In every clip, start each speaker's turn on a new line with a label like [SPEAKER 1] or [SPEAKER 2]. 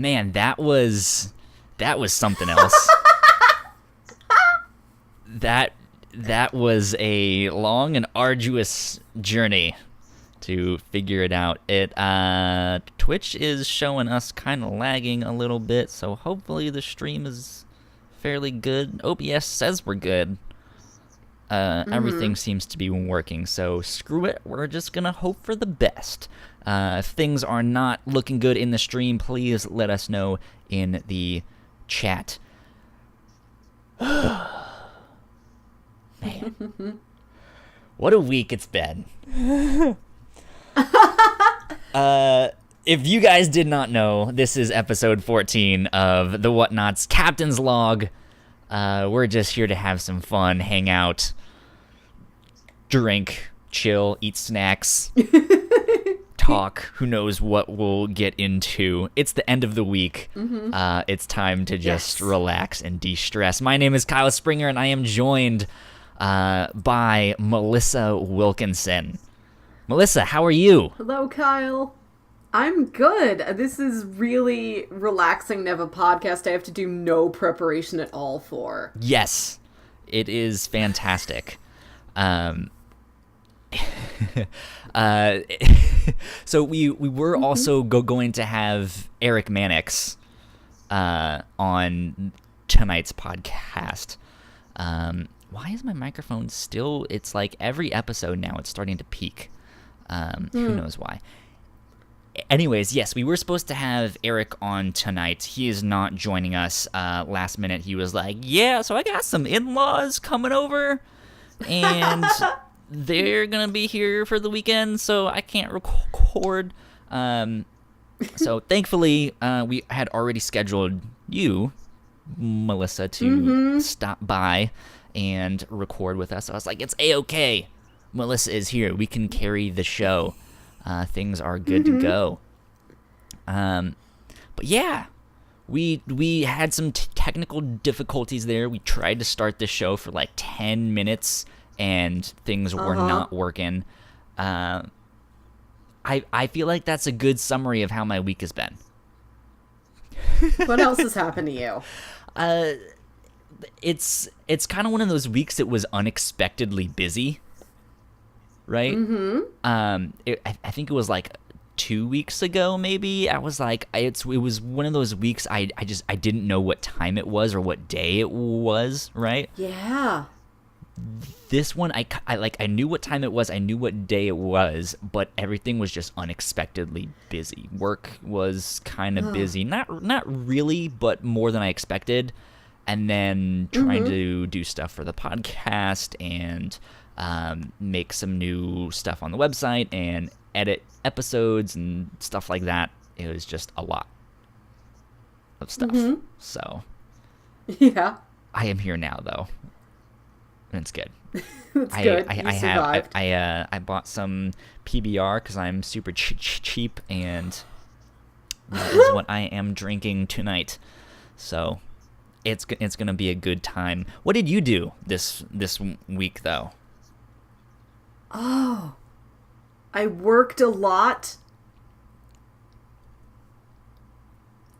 [SPEAKER 1] Man, that was something else. That was a long and arduous journey to figure it out. Twitch is showing us kind of lagging a little bit, so hopefully the stream is fairly good. OBS says we're good. Everything seems to be working, so screw it. We're just gonna hope for the best. If things are not looking good in the stream, please let us know in the chat. Man, what a week it's been. If you guys did not know, this is episode 14 of the Whatnauts Captain's Log. We're just here to have some fun, hang out, drink, chill, eat snacks, talk. Who knows what we'll get into. It's the end of the week. It's time to just relax and de-stress. My name is Kyle Springer, and I am joined by Melissa Wilkinson. Melissa, how are you?
[SPEAKER 2] Hello, Kyle. I'm good. This is really relaxing to have a podcast I have to do no preparation at all for.
[SPEAKER 1] Yes, it is fantastic. So we were also going to have Eric Mannix on tonight's podcast. Why is my microphone still... It's like every episode now it's starting to peak. Who knows why. Anyways, yes, we were supposed to have Eric on tonight. He is not joining us. Last minute, he was like, yeah, so I got some in-laws coming over, and they're going to be here for the weekend, so I can't record. So thankfully, we had already scheduled you, Melissa, to stop by and record with us. I was like, it's A-okay. Melissa is here. We can carry the show. Things are good to go. But yeah, we had some technical difficulties there. We tried to start the show for like 10 minutes, and things were not working. I feel like that's a good summary of how my week has been.
[SPEAKER 2] What else has happened to you?
[SPEAKER 1] It's kind of one of those weeks that was unexpectedly busy. Right? I think it was like 2 weeks ago, maybe. I was like, it was one of those weeks I didn't know what time it was or what day it was, right?
[SPEAKER 2] Yeah.
[SPEAKER 1] This one, I knew what time it was, I knew what day it was, but everything was just unexpectedly busy. Work was kind of busy. Not really, but more than I expected. And then trying to do stuff for the podcast and make some new stuff on the website and edit episodes and stuff like that. It was just a lot of stuff. So
[SPEAKER 2] yeah,
[SPEAKER 1] I am here now though, and it's good.
[SPEAKER 2] That's good. You survived.
[SPEAKER 1] I bought some PBR because I'm super cheap, and that is what I am drinking tonight. So it's gonna be a good time. What did you do this week though?
[SPEAKER 2] Oh, I worked a lot.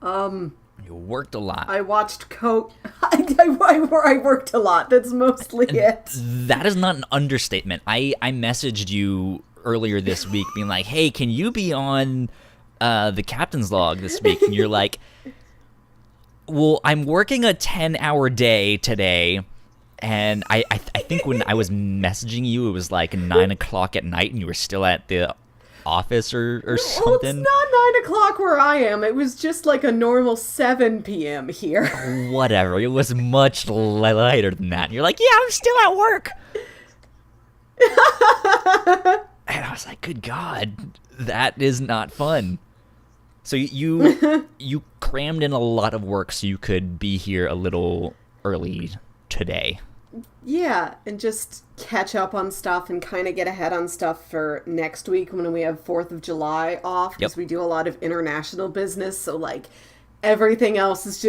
[SPEAKER 1] You worked a lot.
[SPEAKER 2] I watched I worked a lot. That's mostly it.
[SPEAKER 1] That is not an understatement. I messaged you earlier this week being like, hey, can you be on the Captain's Log this week? And you're like, well, I'm working a 10-hour day today. And I think when I was messaging you, it was like 9 o'clock at night, and you were still at the office or something.
[SPEAKER 2] Well, it's not 9 o'clock where I am. It was just like a normal 7 p.m. here.
[SPEAKER 1] Whatever. It was much lighter than that. And you're like, yeah, I'm still at work. And I was like, good God, that is not fun. So you crammed in a lot of work so you could be here a little early today.
[SPEAKER 2] Yeah, and just catch up on stuff and kind of get ahead on stuff for next week when we have 4th of July off, because we do a lot of international business, so like everything else is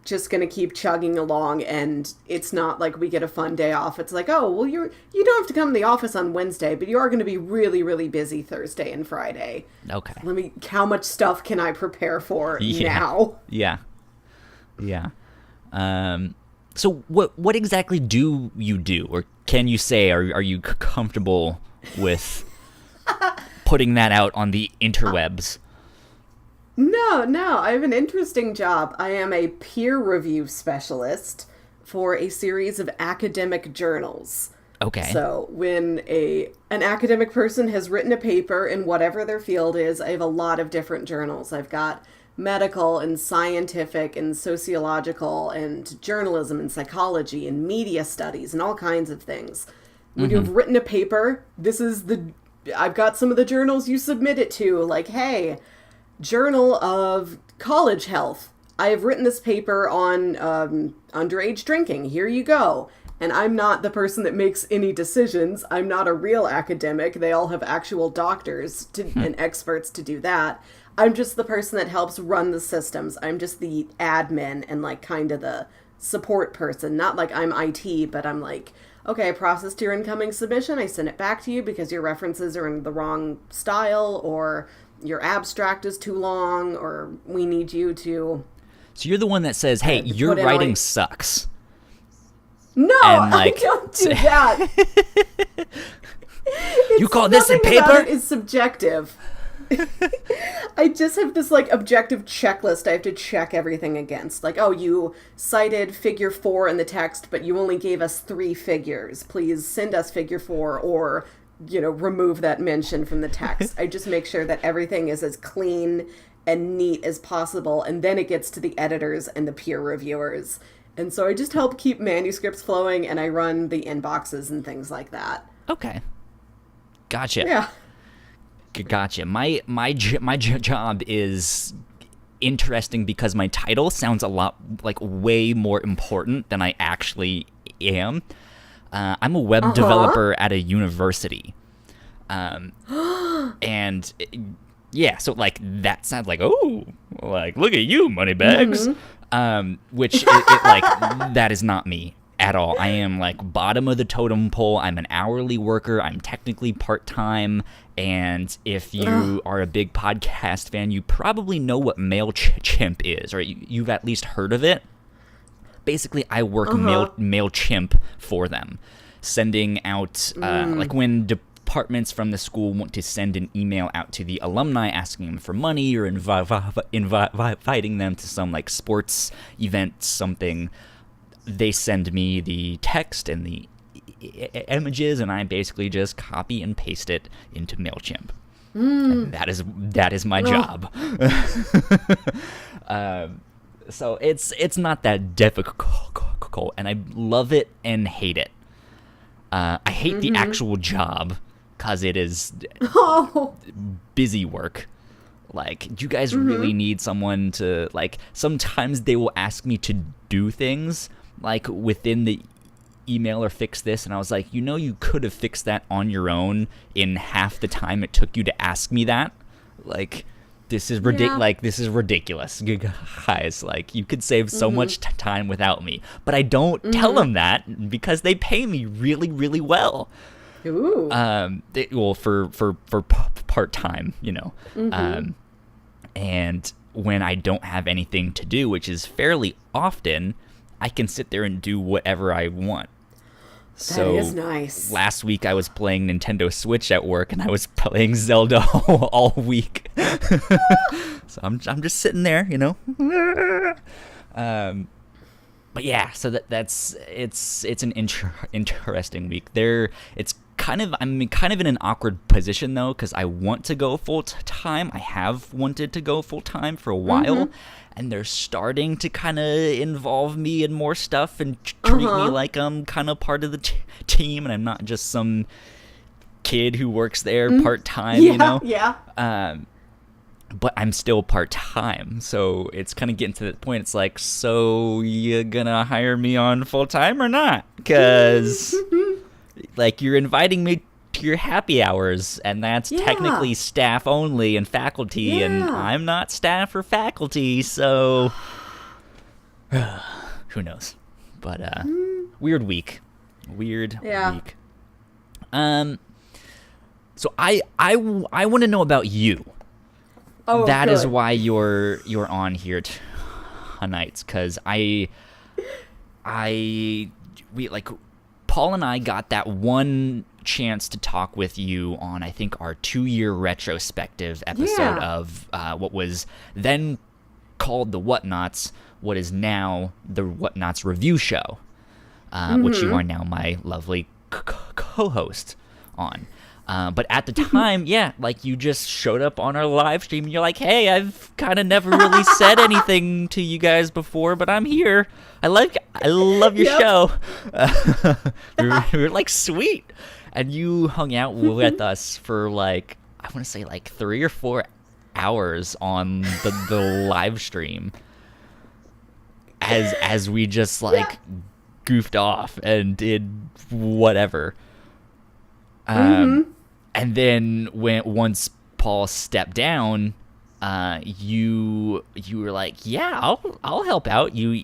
[SPEAKER 2] just going to keep chugging along, and it's not like we get a fun day off. It's like, oh, well, you don't have to come to the office on Wednesday, but you are going to be really, really busy Thursday and Friday.
[SPEAKER 1] Okay.
[SPEAKER 2] How much stuff can I prepare for now?
[SPEAKER 1] Yeah. So what exactly do you do, or can you say, are you comfortable with putting that out on the interwebs?
[SPEAKER 2] No, I have an interesting job. I am a peer review specialist for a series of academic journals.
[SPEAKER 1] Okay.
[SPEAKER 2] So when an academic person has written a paper in whatever their field is, I have a lot of different journals. I've got medical and scientific and sociological and journalism and psychology and media studies and all kinds of things. When you've written a paper, I've got some of the journals you submit it to, like, hey, Journal of College Health, I have written this paper on underage drinking. Here you go. And I'm not the person that makes any decisions. I'm not a real academic. They all have actual doctors and experts to do that. I'm just the person that helps run the systems. I'm just the admin and like kind of the support person. Not like I'm IT, but I'm like, okay, I processed your incoming submission. I sent it back to you because your references are in the wrong style, or your abstract is too long, or we need you to...
[SPEAKER 1] So you're the one that says, hey, your writing sucks.
[SPEAKER 2] No,
[SPEAKER 1] and, like,
[SPEAKER 2] I don't do that.
[SPEAKER 1] You call this a paper?
[SPEAKER 2] About it is subjective. I just have this like objective checklist I have to check everything against. Like, oh, you cited figure 4 in the text, but you only gave us 3 figures. Please send us figure 4, or, remove that mention from the text. I just make sure that everything is as clean and neat as possible, and then it gets to the editors and the peer reviewers. And so I just help keep manuscripts flowing, and I run the inboxes and things like that.
[SPEAKER 1] Okay. Gotcha.
[SPEAKER 2] Yeah.
[SPEAKER 1] Gotcha. My job is interesting because my title sounds a lot like way more important than I actually am. I'm a web developer at a university. And yeah, so like that sounds like, oh, like look at you, moneybags. Which like that is not me at all. I am like bottom of the totem pole. I'm an hourly worker. I'm technically part-time. And if you are a big podcast fan, you probably know what MailChimp is, or you've at least heard of it. Basically, I work MailChimp for them, sending out, like when departments from the school want to send an email out to the alumni asking them for money, or inviting them to some like sports event, something, they send me the text and the images, and I basically just copy and paste it into MailChimp. And that is my job. So it's not that difficult, and I love it and hate it. I hate the actual job because it is busy work. Like, do you guys really need someone to, like, sometimes they will ask me to do things like within the email, or fix this, and I was like, you could have fixed that on your own in half the time it took you to ask me that. Like, this is this is ridiculous, guys. Like, you could save so much time without me, but I don't tell them that because they pay me really, really well.
[SPEAKER 2] Ooh.
[SPEAKER 1] For part time, and when I don't have anything to do, which is fairly often, I can sit there and do whatever I want.
[SPEAKER 2] That is nice.
[SPEAKER 1] Last week I was playing Nintendo Switch at work, and I was playing Zelda all week. So I'm just sitting there, But yeah, so it's an interesting week. I'm kind of in an awkward position though, because I want to go full time. I have wanted to go full time for a while, and they're starting to kind of involve me in more stuff and treat me like I'm kind of part of the team, and I'm not just some kid who works there part time.
[SPEAKER 2] Yeah.
[SPEAKER 1] But I'm still part-time, so it's kind of getting to that point. It's like, so you gonna hire me on full-time or not? Because, like, you're inviting me to your happy hours, and that's technically staff only and faculty, and I'm not staff or faculty, so Who knows? But weird week. Weird week. So I want to know about you.
[SPEAKER 2] Oh,
[SPEAKER 1] that
[SPEAKER 2] good.
[SPEAKER 1] is why you're on here tonight, because we like Paul and I got that one chance to talk with you on, I think, our 2-year retrospective episode of what was then called the Whatnauts, what is now the Whatnauts review show, which you are now my lovely co-host on. But at the time, like you just showed up on our live stream and you're like, hey, I've kind of never really said anything to you guys before, but I'm here. I love your show. we were like, sweet. And you hung out with us for like, I want to say like 3 or 4 hours on the live stream as we just like goofed off and did whatever. And then once Paul stepped down, you were like, yeah, I'll help out. You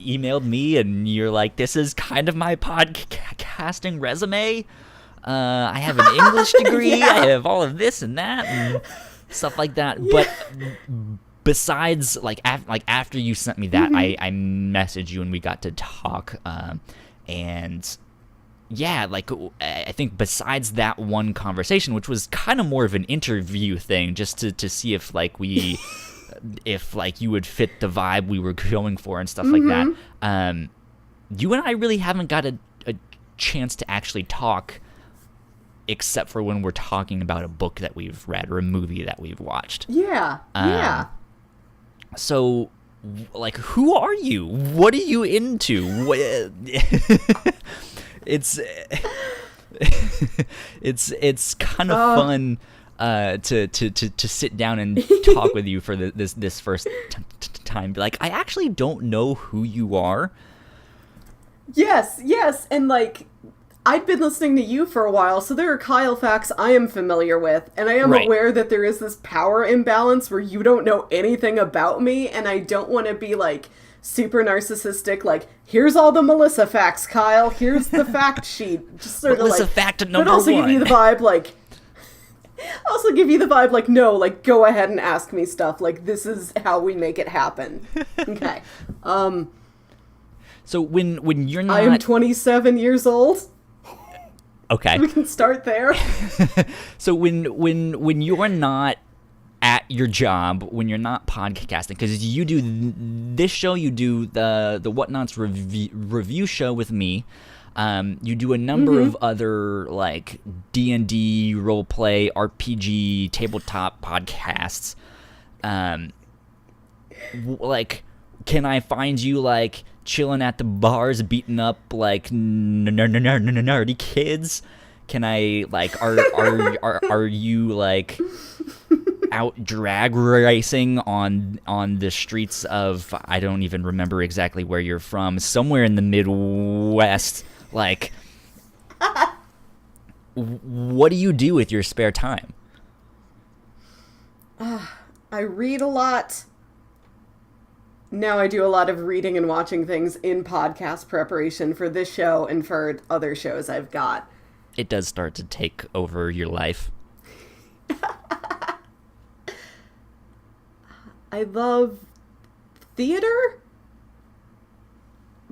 [SPEAKER 1] emailed me and you're like, this is kind of my podcasting resume. I have an English degree. I have all of this and that and stuff like that. But besides, like after you sent me that, I messaged you and we got to talk. And yeah, like I think besides that one conversation, which was kind of more of an interview thing, just to see if like if like you would fit the vibe we were going for and stuff like that. You and I really haven't got a chance to actually talk, except for when we're talking about a book that we've read or a movie that we've watched.
[SPEAKER 2] Yeah.
[SPEAKER 1] So, like, who are you? What are you into? It's kind of fun to sit down and talk with you for this first time. Like, I actually don't know who you are.
[SPEAKER 2] Yes, and like I'd been listening to you for a while, so there are Kyle facts I am familiar with, and I am aware that there is this power imbalance where you don't know anything about me, and I don't want to be like super narcissistic, like, here's all the Melissa facts, Kyle, here's the fact sheet. Just sort
[SPEAKER 1] Melissa
[SPEAKER 2] of like,
[SPEAKER 1] fact number
[SPEAKER 2] but also
[SPEAKER 1] one.
[SPEAKER 2] give you the vibe like, no, like, go ahead and ask me stuff. Like, this is how we make it happen. Okay.
[SPEAKER 1] So when you're not...
[SPEAKER 2] I am 27 years old.
[SPEAKER 1] Okay.
[SPEAKER 2] We can start there.
[SPEAKER 1] So when you're not at your job, when you're not podcasting, because you do this show, you do the Whatnauts review show with me. You do a number of other like D&D, roleplay, RPG, tabletop podcasts. Like, can I find you like chilling at the bars, beating up like nerdy kids? Can I like are you like out drag racing on the streets of, I don't even remember exactly where you're from, somewhere in the Midwest? Like, what do you do with your spare time?
[SPEAKER 2] I read a lot. Now I do a lot of reading and watching things in podcast preparation for this show and for other shows I've got.
[SPEAKER 1] It does start to take over your life.
[SPEAKER 2] I love theater.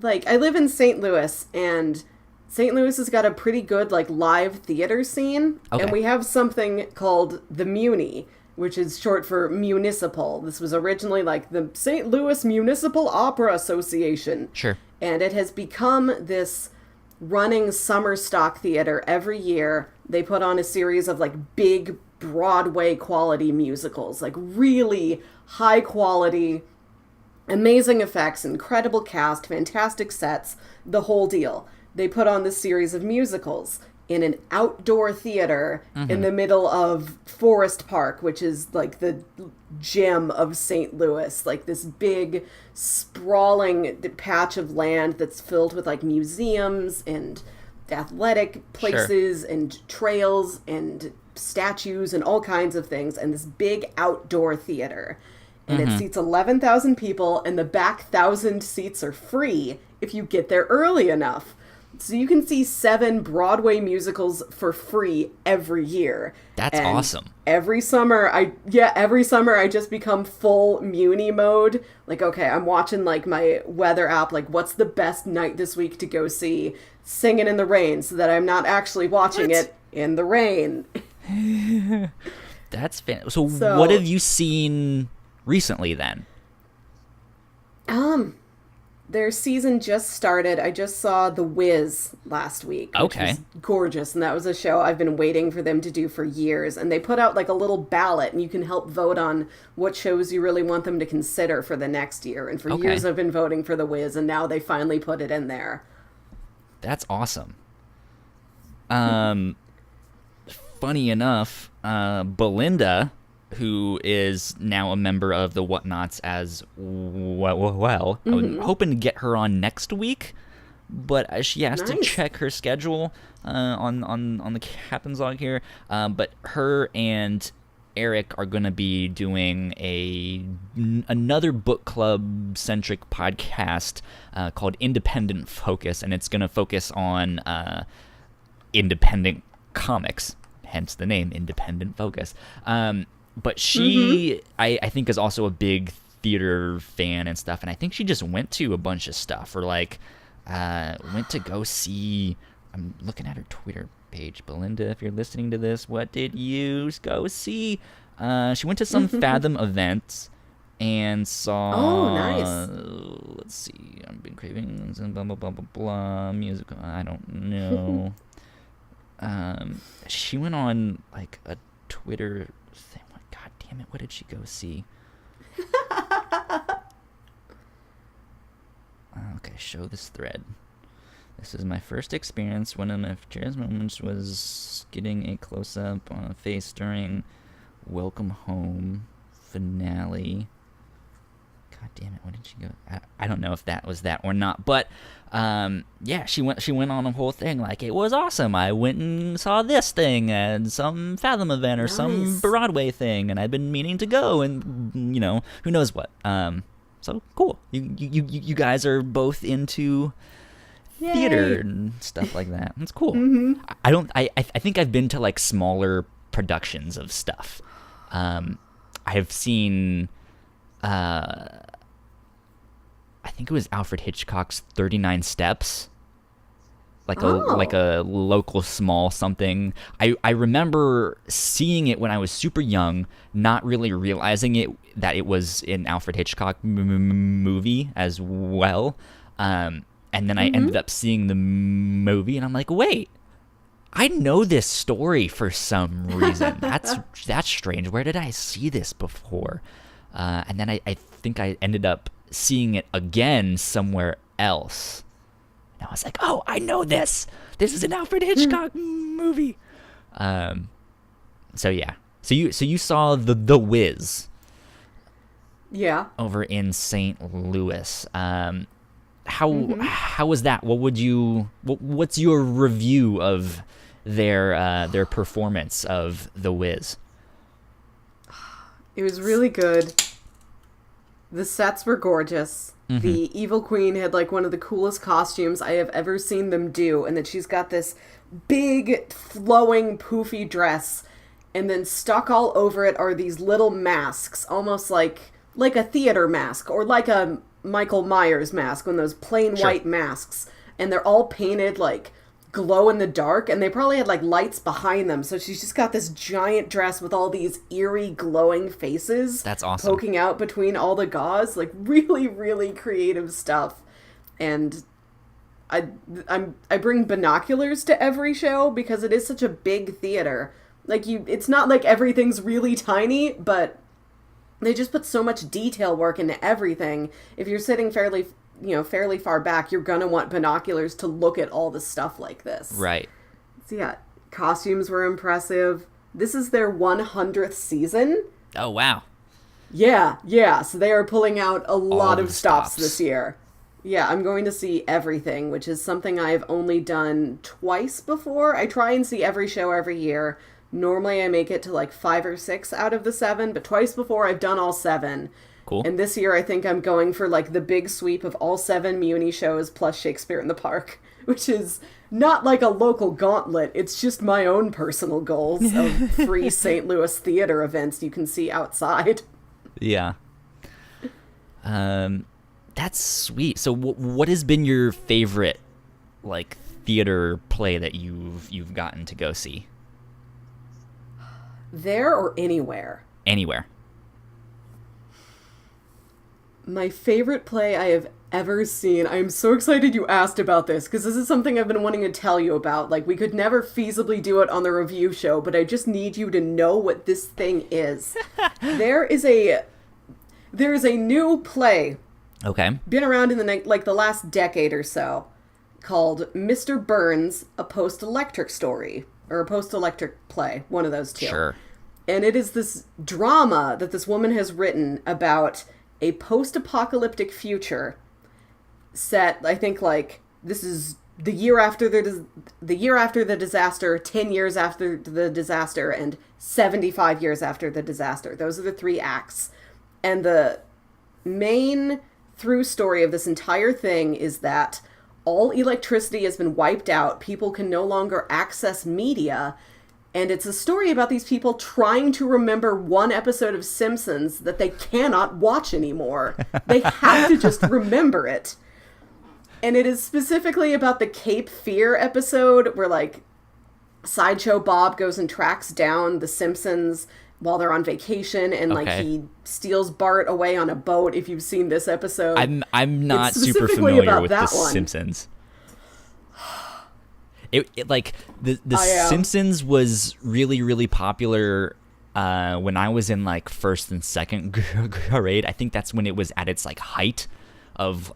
[SPEAKER 2] Like, I live in St. Louis, and St. Louis has got a pretty good, like, live theater scene.
[SPEAKER 1] Okay.
[SPEAKER 2] And we have something called the Muni, which is short for municipal. This was originally, like, the St. Louis Municipal Opera Association.
[SPEAKER 1] Sure.
[SPEAKER 2] And it has become this running summer stock theater every year. They put on a series of, like, big Broadway quality musicals, like really high quality, amazing effects, incredible cast, fantastic sets, the whole deal. They put on this series of musicals in an outdoor theater in the middle of Forest Park, which is like the gem of St. Louis, like this big sprawling patch of land that's filled with like museums and athletic places and trails and statues and all kinds of things, and this big outdoor theater. and it seats 11,000 people, and the back 1,000 seats are free if you get there early enough. So you can see 7 Broadway musicals for free every year.
[SPEAKER 1] That's awesome.
[SPEAKER 2] Every summer I just become full Muni mode. Like, okay, I'm watching like my weather app, like what's the best night this week to go see Singing in the Rain, so that I'm not actually watching it in the rain.
[SPEAKER 1] That's fantastic. So what have you seen recently then?
[SPEAKER 2] Their season just started. I just saw The Wiz last week. Which was gorgeous. And that was a show I've been waiting for them to do for years. And they put out like a little ballot, and you can help vote on what shows you really want them to consider for the next year. And for years I've been voting for The Wiz, and now they finally put it in there.
[SPEAKER 1] That's awesome. Funny enough, Belinda, who is now a member of the Whatnauts as well. I'm hoping to get her on next week, but she has to check her schedule on the Captain's Log here. But her and Eric are going to be doing another book club centric podcast called Independent Focus, and it's going to focus on independent comics, hence the name Independent Focus. But she, I think, is also a big theater fan and stuff, and I think she just went to a bunch of stuff, or like went to go see. I'm looking at her Twitter page. Belinda, if you're listening to this, what did you go see? She went to some Fathom events and saw.
[SPEAKER 2] Oh, nice.
[SPEAKER 1] Let's see. I've been craving blah blah blah blah blah musical. I don't know. She went on like a Twitter thing. God damn it! What did she go see? Okay, show this thread. This is my first experience. One of my favorite moments was getting a close-up on a face during Welcome Home finale. God damn it! What did she go? I don't know if that was that or not, but yeah, she went on a whole thing. Like, it was awesome. I went and saw this thing at some Fathom event or some Broadway thing, and I've been meaning to go, and who knows what. So cool. You guys are both into theater and stuff like that. That's cool. I think I've been to like smaller productions of stuff. I've seen. I think it was Alfred Hitchcock's 39 Steps, like a local small something. I remember seeing it when I was super young, not really realizing that it was an Alfred Hitchcock movie as well. And then I ended up seeing the movie, and I'm like, wait, I know this story for some reason. That's strange. Where did I see this before? And then I think I ended up seeing it again somewhere else. And I was like, oh, I know this. This is an Alfred Hitchcock movie. So yeah. So you saw the Wiz.
[SPEAKER 2] Yeah.
[SPEAKER 1] Over in St. Louis. How was that? What's your review of their performance of the Wiz?
[SPEAKER 2] It was really good. The sets were gorgeous. The Evil Queen had like one of the coolest costumes I have ever seen them do, and that she's got this big flowing poofy dress, and then stuck all over it are these little masks, almost like a theater mask or like a Michael Myers mask, one of those plain white masks, and they're all painted like glow in the dark, and they probably had like lights behind them, so she's just got this giant dress with all these eerie glowing faces.
[SPEAKER 1] That's awesome.
[SPEAKER 2] Poking out between all the gauze, like really, really creative stuff. And I bring binoculars to every show because it is such a big theater. Like, it's not like everything's really tiny, but they just put so much detail work into everything. If you're sitting fairly far back, you're gonna want binoculars to look at all the stuff like this.
[SPEAKER 1] Right.
[SPEAKER 2] So yeah, costumes were impressive. This is their 100th season.
[SPEAKER 1] Oh, wow.
[SPEAKER 2] Yeah. So they are pulling out a lot of stops this year. Yeah, I'm going to see everything, which is something I've only done twice before. I try and see every show every year. Normally I make it to like 5 or 6 out of the 7, but twice before I've done all 7.
[SPEAKER 1] Cool.
[SPEAKER 2] And this year I think I'm going for like the big sweep of all 7 Muni shows plus Shakespeare in the Park, which is not like a local gauntlet. It's just my own personal goals of free St. Louis theater events you can see outside.
[SPEAKER 1] Yeah. That's sweet. So what has been your favorite like theater play that you've gotten to go see?
[SPEAKER 2] There or anywhere?
[SPEAKER 1] Anywhere.
[SPEAKER 2] My favorite play I have ever seen. I'm so excited you asked about this because this is something I've been wanting to tell you about. Like, we could never feasibly do it on the review show, but I just need you to know what this thing is. There is a new play.
[SPEAKER 1] Okay.
[SPEAKER 2] Been around in the last decade or so, called Mr. Burns: A Post-Electric Story, or a post-electric play, one of those two.
[SPEAKER 1] Sure.
[SPEAKER 2] And it is this drama that this woman has written about a post-apocalyptic future set, I think, like, this is the year after the disaster, 10 years after the disaster, and 75 years after the disaster. Those are the 3 acts. And the main through story of this entire thing is that all electricity has been wiped out. People can no longer access media. And it's a story about these people trying to remember one episode of Simpsons that they cannot watch anymore. They have to just remember it. And it is specifically about the Cape Fear episode where, like, Sideshow Bob goes and tracks down the Simpsons while they're on vacation, and like he steals Bart away on a boat. If you've seen this episode,
[SPEAKER 1] I'm not super familiar with the Simpsons. It like the Simpsons was really, really popular when I was in like first and second grade. I think that's when it was at its like height of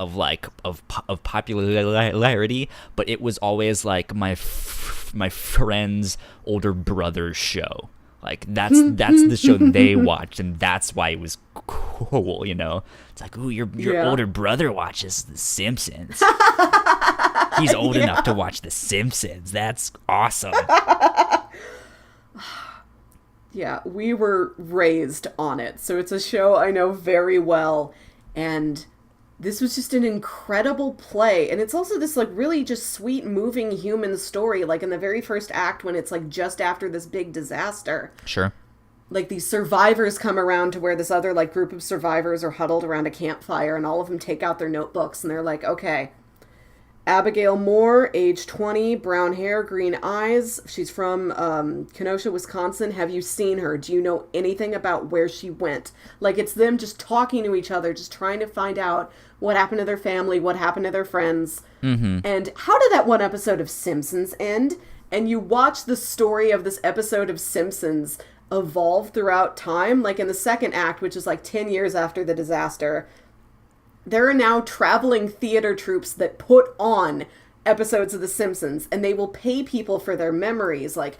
[SPEAKER 1] popularity. But it was always like my friend's older brother's show. Like that's the show they watched, and that's why it was cool. You know, it's like, ooh, your older brother watches The Simpsons. He's old enough to watch The Simpsons. That's awesome.
[SPEAKER 2] Yeah, we were raised on it, so it's a show I know very well, and this was just an incredible play. And it's also this like really just sweet, moving human story. Like in the very first act, when it's like just after this big disaster.
[SPEAKER 1] Sure.
[SPEAKER 2] Like these survivors come around to where this other like group of survivors are huddled around a campfire, and all of them take out their notebooks and they're like, okay, Abigail Moore, age 20, brown hair, green eyes. She's from Kenosha, Wisconsin. Have you seen her? Do you know anything about where she went? Like, it's them just talking to each other, just trying to find out what happened to their family, what happened to their friends.
[SPEAKER 1] Mm-hmm.
[SPEAKER 2] And how did that one episode of Simpsons end? And you watch the story of this episode of Simpsons evolve throughout time. Like in the second act, which is like 10 years after the disaster, there are now traveling theater troupes that put on episodes of The Simpsons, and they will pay people for their memories. Like,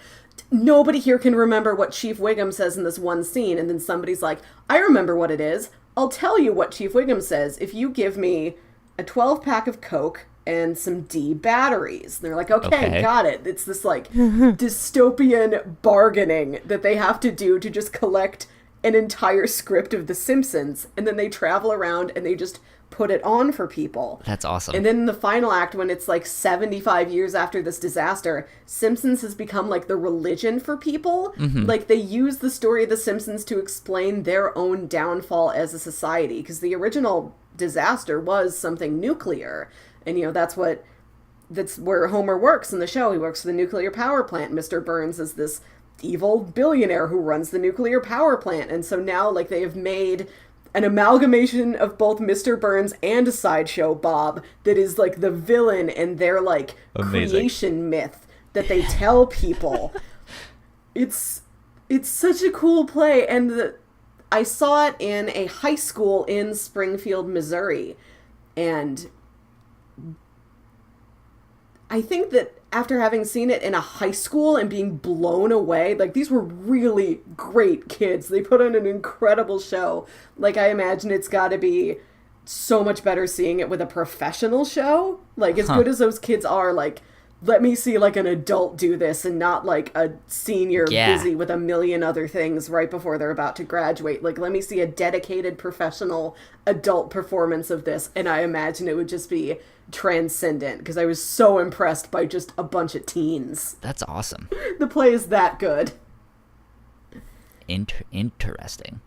[SPEAKER 2] nobody here can remember what Chief Wiggum says in this one scene, and then somebody's like, I remember what it is. I'll tell you what Chief Wiggum says if you give me a 12-pack of Coke and some D batteries. And they're like, okay, got it. It's this, like, dystopian bargaining that they have to do to just collect an entire script of The Simpsons, and then they travel around and they just put it on for people.
[SPEAKER 1] That's awesome.
[SPEAKER 2] And then in the final act, when it's like 75 years after this disaster, Simpsons has become like the religion for people.
[SPEAKER 1] Mm-hmm.
[SPEAKER 2] Like they use the story of the Simpsons to explain their own downfall as a society, because the original disaster was something nuclear. And you know, that's where Homer works in the show. He works for the nuclear power plant. Mr. Burns is this evil billionaire who runs the nuclear power plant. And so now, like, they have made an amalgamation of both Mr. Burns and Sideshow Bob that is like the villain and their like creation myth that they tell people. It's such a cool play, and I saw it in a high school in Springfield, Missouri, and I think that after having seen it in a high school and being blown away, like, these were really great kids. They put on an incredible show. Like, I imagine it's got to be so much better seeing it with a professional show. Like, as good as those kids are, like, let me see like an adult do this and not like a senior busy with a million other things right before they're about to graduate. Like, let me see a dedicated professional adult performance of this. And I imagine it would just be transcendent because I was so impressed by just a bunch of teens.
[SPEAKER 1] That's awesome.
[SPEAKER 2] The play is that good.
[SPEAKER 1] Interesting.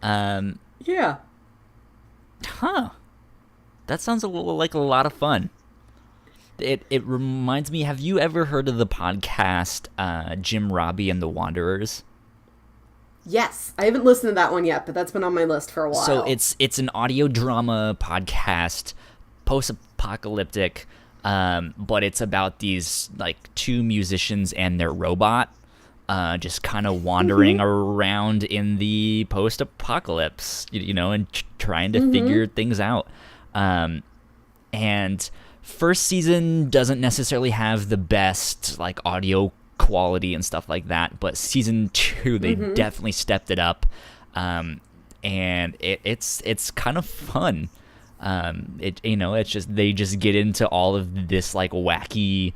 [SPEAKER 2] Yeah.
[SPEAKER 1] Huh. That sounds like a lot of fun. It reminds me, have you ever heard of the podcast Jim Robbie and the Wanderers?
[SPEAKER 2] Yes. I haven't listened to that one yet, but that's been on my list for a while.
[SPEAKER 1] So it's an audio drama podcast, post-apocalyptic, but it's about these like two musicians and their robot just kind of wandering around in the post-apocalypse, and trying to figure things out. And first season doesn't necessarily have the best like audio quality and stuff like that, but season 2 they definitely stepped it up, and it's kind of fun. It's just they just get into all of this like wacky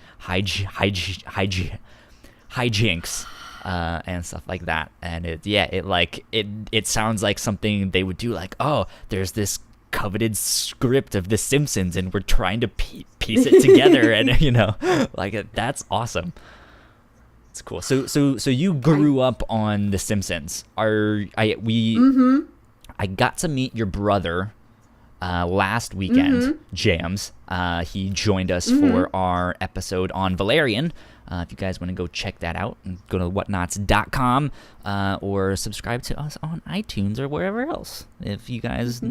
[SPEAKER 1] hijinks and stuff like that, and it sounds like something they would do, like, oh, there's this coveted script of The Simpsons and we're trying to piece it together, and that's awesome. It's cool. So you grew up on The Simpsons. I got to meet your brother last weekend, Jams. He joined us for our episode on Valerian. If you guys want to go check that out, go to whatnauts.com or subscribe to us on iTunes or wherever else. If you guys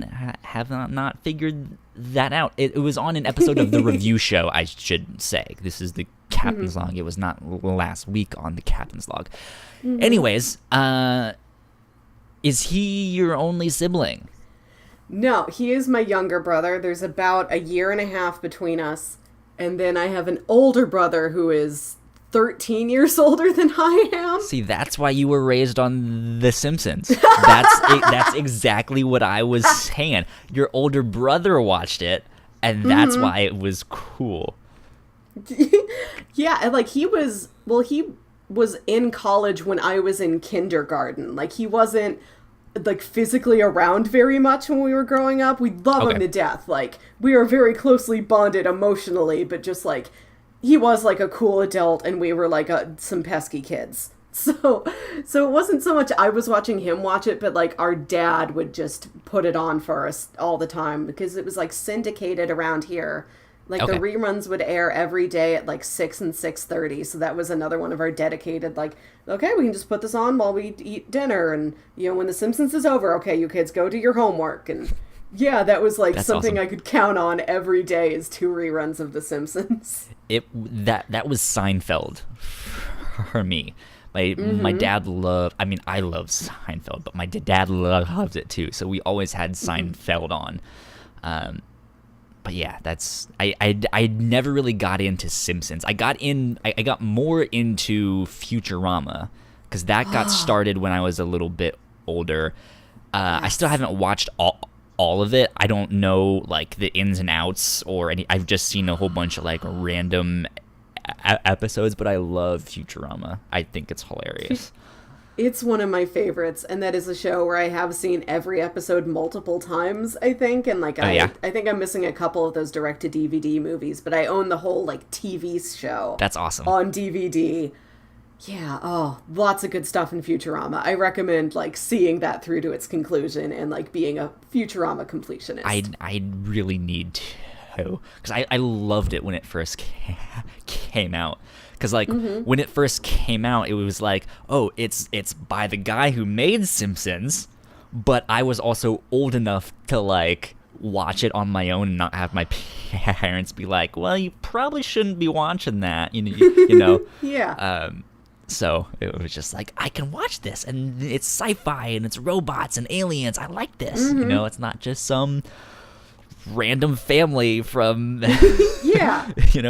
[SPEAKER 1] have not figured that out. It was on an episode of the review show, I should say. This is the Captain's Log. It was not last week on the Captain's Log. Anyways, is he your only sibling?
[SPEAKER 2] No, he is my younger brother. There's about a year and a half between us. And then I have an older brother who is 13 years older than I am.
[SPEAKER 1] See, that's why you were raised on The Simpsons. That's exactly what I was saying. Your older brother watched it, and that's why it was cool.
[SPEAKER 2] Yeah, and like he was in college when I was in kindergarten. Like, he wasn't like physically around very much when we were growing up. We love him to death. Like, we are very closely bonded emotionally, but just like he was like a cool adult and we were like some pesky kids. So it wasn't so much I was watching him watch it, but like our dad would just put it on for us all the time because it was like syndicated around here. Like the reruns would air every day at like 6 and 6:30. So that was another one of our dedicated, like, okay, we can just put this on while we eat dinner. And, when The Simpsons is over, okay, you kids go do your homework. And yeah, that was like That's something awesome. I could count on every day is 2 reruns of The Simpsons.
[SPEAKER 1] That was Seinfeld for me. My dad loved, I love Seinfeld, but my dad loved it too. So we always had Seinfeld on. But yeah, I never really got into Simpsons. I got more into Futurama because that got started when I was a little bit older. I still haven't watched all of it. I don't know like the ins and outs or any. I've just seen a whole bunch of like random episodes, but I love Futurama. I think it's hilarious.
[SPEAKER 2] It's one of my favorites, and that is a show where I have seen every episode multiple times, I think, and like I think I'm missing a couple of those direct-to-DVD movies, but I own the whole like TV show.
[SPEAKER 1] That's awesome.
[SPEAKER 2] On DVD. Yeah, lots of good stuff in Futurama. I recommend like seeing that through to its conclusion and like being a Futurama completionist.
[SPEAKER 1] I really need to, because I loved it when it first came out. Because, like, when it first came out, it was like, oh, it's by the guy who made Simpsons, but I was also old enough to, like, watch it on my own and not have my parents be like, well, you probably shouldn't be watching that, you know?
[SPEAKER 2] Yeah.
[SPEAKER 1] So it was just like, I can watch this, and it's sci-fi, and it's robots and aliens. I like this, It's not just some random family from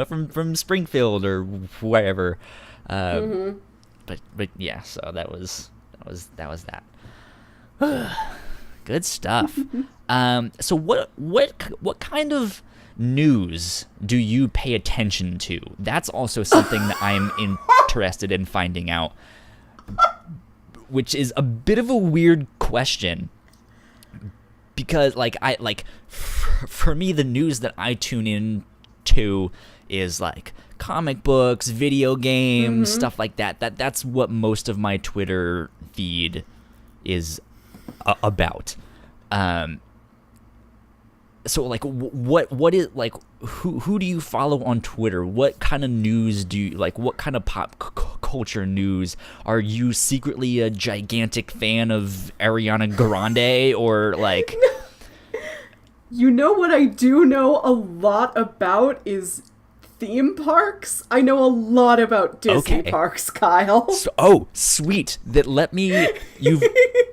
[SPEAKER 1] from Springfield or wherever, but yeah, so that was that. Good stuff. So what kind of news do you pay attention to? That's also something that I'm interested in finding out, which is a bit of a weird question. Because for me, the news that I tune in to is like comic books, video games, stuff like that. That's what most of my Twitter feed is about. So like, what is like, who do you follow on Twitter? What kind of news do you like? What kind of pop culture news? Are you secretly a gigantic fan of Ariana Grande, or like?
[SPEAKER 2] You know what I do know a lot about is theme parks. I know a lot about Disney parks, Kyle.
[SPEAKER 1] Oh, sweet. You've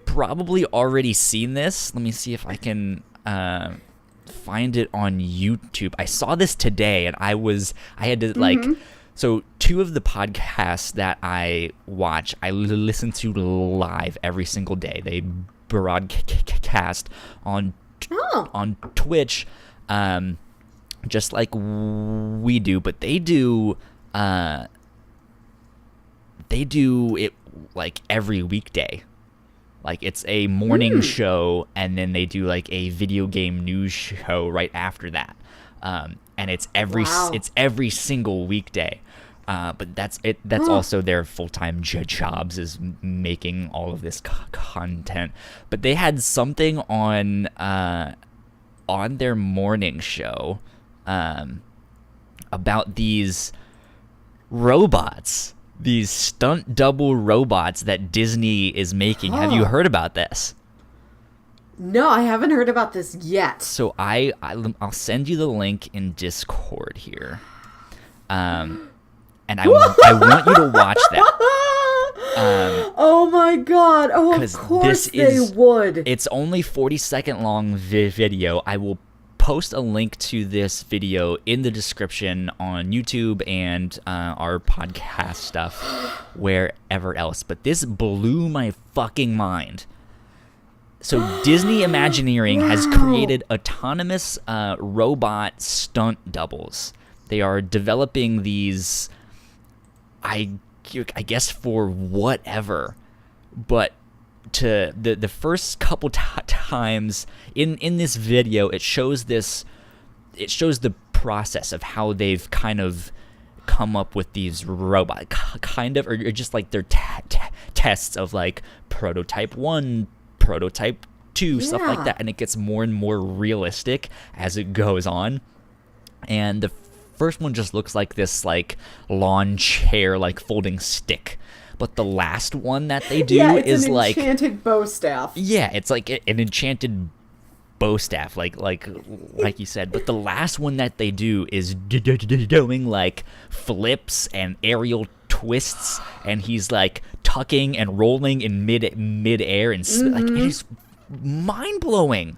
[SPEAKER 1] probably already seen this. Let me see if I can find it on YouTube. I saw this today, and I had to like. So 2 of the podcasts that I watch, I listen to live every single day. They broadcast on Twitch, just like we do, but they do it like every weekday. Like it's a morning show, and then they do like a video game news show right after that. And it's every single weekday. But that's it. That's also their full-time jobs, is making all of this content. But they had something on their morning show about these robots, these stunt double robots that Disney is making. Have you heard about this?
[SPEAKER 2] No, I haven't heard about this yet.
[SPEAKER 1] So I'll send you the link in Discord here. And I want you to watch that.
[SPEAKER 2] Oh my god! Oh, of course they would.
[SPEAKER 1] It's only 40-second long video. I will post a link to this video in the description on YouTube and our podcast stuff, wherever else. But this blew my fucking mind. So Disney Imagineering has created autonomous robot stunt doubles. They are developing these, I guess, for whatever, but to the first couple times in this video, it shows the process of how they've kind of come up with these robots, kind of, or just like their tests of like prototype 1, prototype 2, stuff like that, and it gets more and more realistic as it goes on. And the first one just looks like this like lawn chair, like folding stick, but the last one that they do is like
[SPEAKER 2] an enchanted bow staff.
[SPEAKER 1] Yeah, it's like an enchanted bow staff, like you said. But the last one that they do is doing like flips and aerial twists, and he's like tucking and rolling in mid-air, and like it is mind blowing.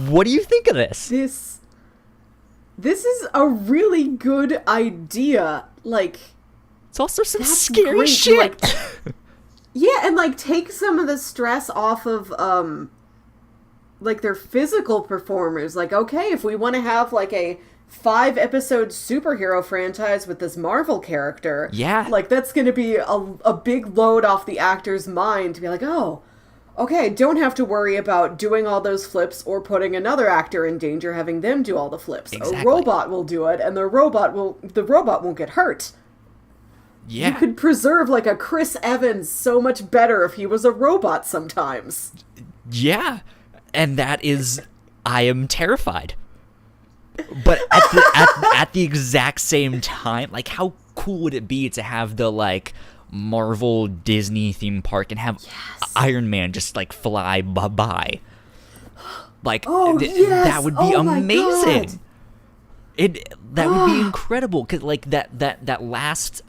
[SPEAKER 1] What do you think of this?
[SPEAKER 2] This is a really good idea. Like,
[SPEAKER 1] it's also some scary shit.
[SPEAKER 2] Like, yeah, and like take some of the stress off of like their physical performers. Like, okay, if we want to have like a 5-episode superhero franchise with this Marvel character, like that's going to be a big load off the actor's mind to be like, oh, okay, don't have to worry about doing all those flips or putting another actor in danger, having them do all the flips. Exactly. A robot will do it, and the robot won't get hurt. Yeah. You could preserve like a Chris Evans so much better if he was a robot sometimes. Yeah.
[SPEAKER 1] And that is, I am terrified. But at the exact same time, like, how cool would it be to have the like Marvel Disney theme park and have Iron Man just like fly by? Like, that would be amazing. That would be incredible, because like that last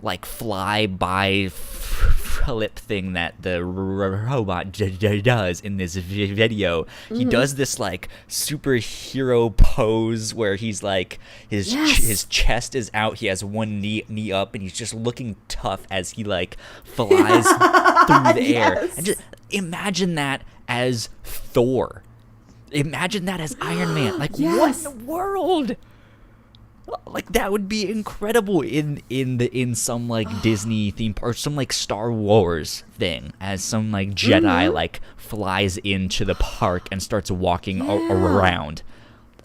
[SPEAKER 1] like fly by clip thing that the robot does in this video. He does this like superhero pose where he's like his chest is out, he has one knee up, and he's just looking tough as he like flies through the air. And just imagine that as Thor. Imagine that as Iron Man. Like, what in the world? Like, that would be incredible in some like Disney theme park, or some like Star Wars thing, as some like Jedi like flies into the park and starts walking around.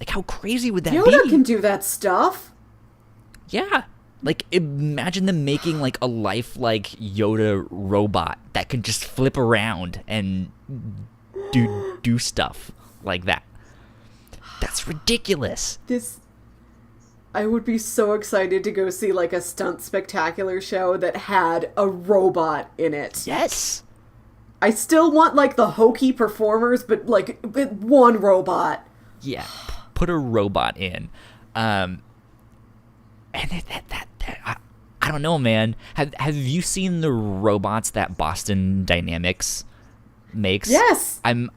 [SPEAKER 1] Like, how crazy would that be?
[SPEAKER 2] Yoda can do that stuff.
[SPEAKER 1] Yeah. Like, imagine them making like a lifelike Yoda robot that can just flip around and do stuff like that. That's ridiculous.
[SPEAKER 2] I would be so excited to go see like a stunt spectacular show that had a robot in it.
[SPEAKER 1] Yes.
[SPEAKER 2] I still want like the hokey performers, but like with one robot.
[SPEAKER 1] Yeah. Put a robot in. And I don't know, man. Have you seen the robots that Boston Dynamics makes?
[SPEAKER 2] Yes.
[SPEAKER 1] I'm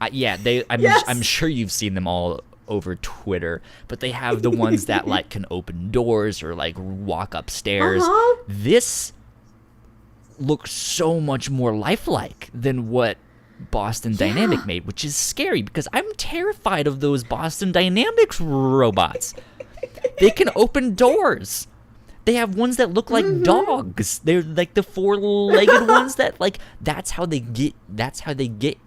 [SPEAKER 1] sure you've seen them all over Twitter, but they have the ones that like can open doors or like walk upstairs. This looks so much more lifelike than what Boston Dynamic made, which is scary because I'm terrified of those Boston Dynamics robots. They can open doors. They have ones that look like dogs. They're like the four-legged ones that like that's how they get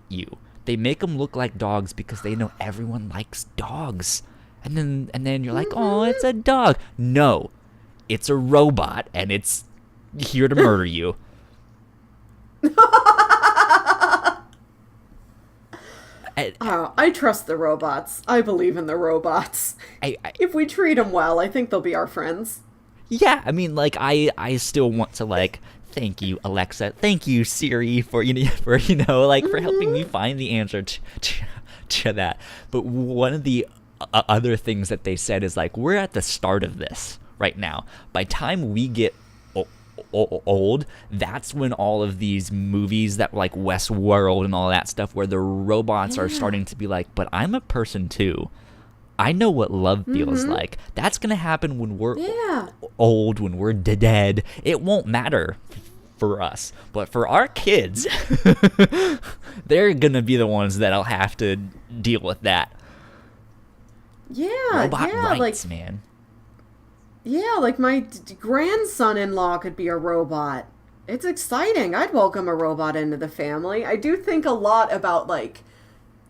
[SPEAKER 1] you. They make them look like dogs because they know everyone likes dogs. And then you're like, "Oh, it's a dog." No. It's a robot and it's here to murder you.
[SPEAKER 2] I trust the robots. I believe in the robots. If we treat them well, I think they'll be our friends.
[SPEAKER 1] Yeah, I mean, like, I still want to, like, thank you, Alexa. Thank you, Siri, for helping me find the answer to that. But one of the other things that they said is, like, we're at the start of this right now. By time we get old, that's when all of these movies that like Westworld and all that stuff, where the robots are starting to be like, but I'm a person too. I know what love feels like. That's gonna happen when we're old, when we're dead. It won't matter for us, but for our kids, they're gonna be the ones that'll have to deal with that. Robot rights, man.
[SPEAKER 2] Yeah, like my grandson-in-law could be a robot. It's exciting. I'd welcome a robot into the family. I do think a lot about, like,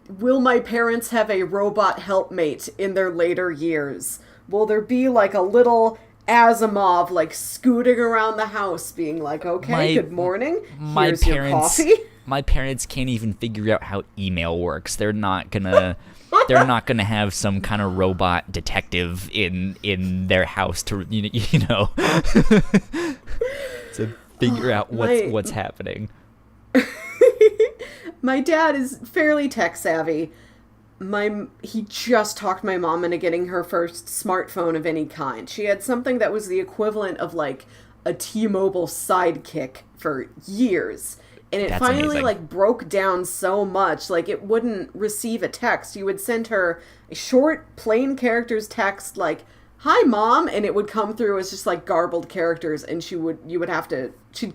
[SPEAKER 2] will my parents have a robot helpmate in their later years? Will there be, like, a little Asimov, like, scooting around the house being like, okay, good morning, here's your coffee?
[SPEAKER 1] My parents can't even figure out how email works. They're not gonna have some kind of robot detective in their house to to figure out what's happening.
[SPEAKER 2] My dad is fairly tech savvy. He just talked my mom into getting her first smartphone of any kind. She had something that was the equivalent of like a T-Mobile Sidekick for years. And it finally, amazing. Like, broke down so much, like, it wouldn't receive a text. You would send her a short, plain characters text, like, "Hi, Mom," and it would come through as just, like, garbled characters, and she'd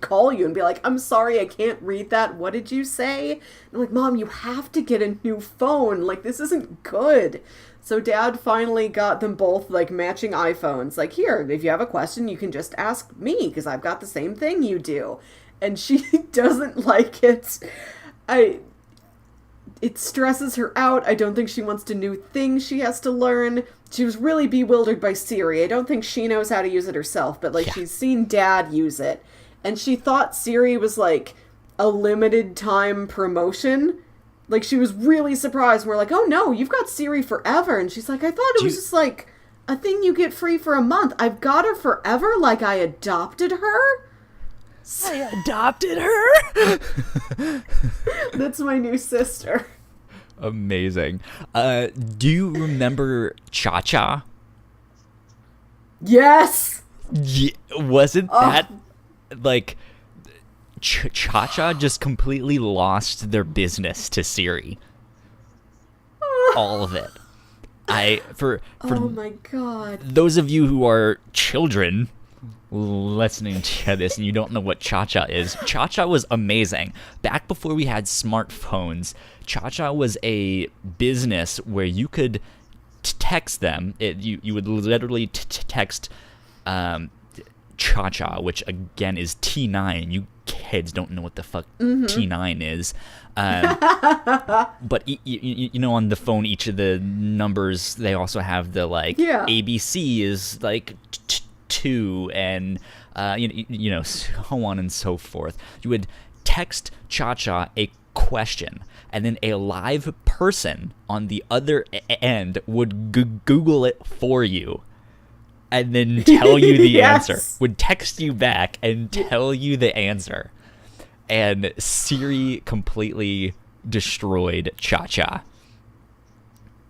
[SPEAKER 2] call you and be like, "I'm sorry, I can't read that. What did you say?" And I'm like, "Mom, you have to get a new phone. Like, this isn't good." So Dad finally got them both, like, matching iPhones. Like, here, if you have a question, you can just ask me, because I've got the same thing you do. And she doesn't like it. It stresses her out. I don't think she wants to new things she has to learn. She was really bewildered by Siri. I don't think she knows how to use it herself, but like she's seen Dad use it. And she thought Siri was like a limited time promotion. Like she was really surprised. We're like, "Oh no, you've got Siri forever." And she's like, "I thought it was just like a thing you get free for a month. I've got her forever, like I adopted her."
[SPEAKER 1] I adopted her?
[SPEAKER 2] That's my new sister.
[SPEAKER 1] Amazing. Do you remember Cha-Cha?
[SPEAKER 2] Yes!
[SPEAKER 1] Yeah, wasn't that, like, Cha-Cha just completely lost their business to Siri. All of it. For
[SPEAKER 2] Oh my god.
[SPEAKER 1] those of you who are children listening to this and you don't know what Cha-Cha is, Cha-Cha was amazing. Back before we had smartphones, Cha-Cha was a business where you could text them. You would literally text Cha-Cha, which again is T9. You kids don't know what the fuck T9 is. But you know, on the phone, each of the numbers, they also have the ABC is like 2 and you know, so on and so forth. You would text Cha-Cha a question, and then a live person on the other end would Google it for you and then tell you the
[SPEAKER 2] Yes.
[SPEAKER 1] answer, would text you back and tell you the answer. And Siri completely destroyed Cha-Cha.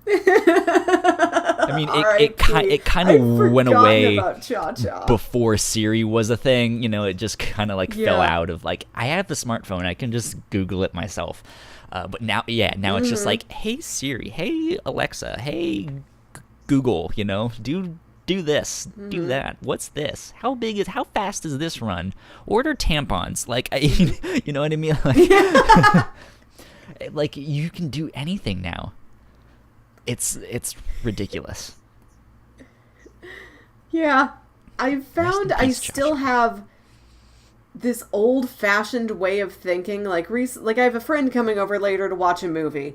[SPEAKER 1] I mean, it kind of went away
[SPEAKER 2] about Cha-Cha.
[SPEAKER 1] before Siri was a thing. You know, it just kind of fell out of I have the smartphone, I can just Google it myself. But now it's just hey Siri, hey Alexa, hey Google, you know, do this, do that. What's this? How fast does this run? Order tampons. You know what I mean? You can do anything now. It's ridiculous.
[SPEAKER 2] Yeah. I found I still have this old-fashioned way of thinking. I have a friend coming over later to watch a movie.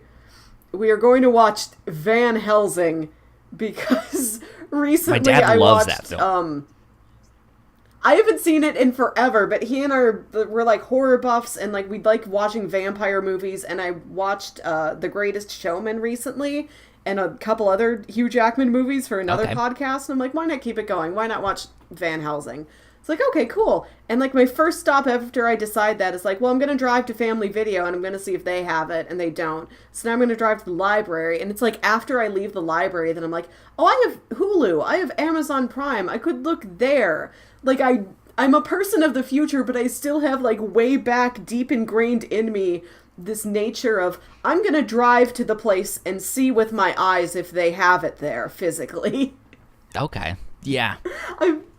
[SPEAKER 2] We are going to watch Van Helsing because recently
[SPEAKER 1] My dad loves
[SPEAKER 2] watched,
[SPEAKER 1] that film.
[SPEAKER 2] I haven't seen it in forever, but he and we're horror buffs, and we like watching vampire movies, and I watched The Greatest Showman recently and a couple other Hugh Jackman movies for another podcast, and I'm like, why not keep it going? Why not watch Van Helsing? It's okay, cool. And my first stop after I decide that is well, I'm going to drive to Family Video and I'm going to see if they have it, and they don't. So now I'm going to drive to the library, and it's after I leave the library that I'm oh, I have Hulu, I have Amazon Prime, I could look there. I'm a person of the future, but I still have way back deep ingrained in me this nature of I'm going to drive to the place and see with my eyes if they have it there physically.
[SPEAKER 1] Okay. Yeah.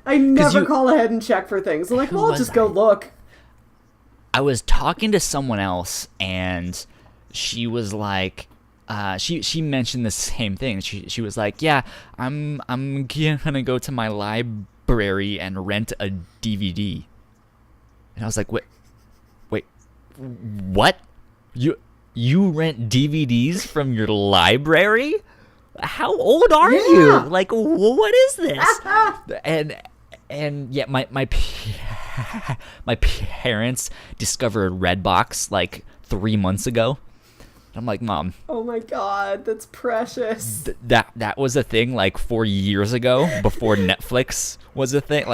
[SPEAKER 2] I never call ahead and check for things. I'm well, I'll just go look.
[SPEAKER 1] I was talking to someone else, and she was she mentioned the same thing. She was yeah, I'm gonna go to my library and rent a DVD. And I was wait, what? You rent DVDs from your library? How old are you? What is this? And yeah, my my parents discovered Redbox 3 months ago. I'm Mom.
[SPEAKER 2] Oh my god, that's precious.
[SPEAKER 1] That was a thing 4 years ago, before Netflix was a thing.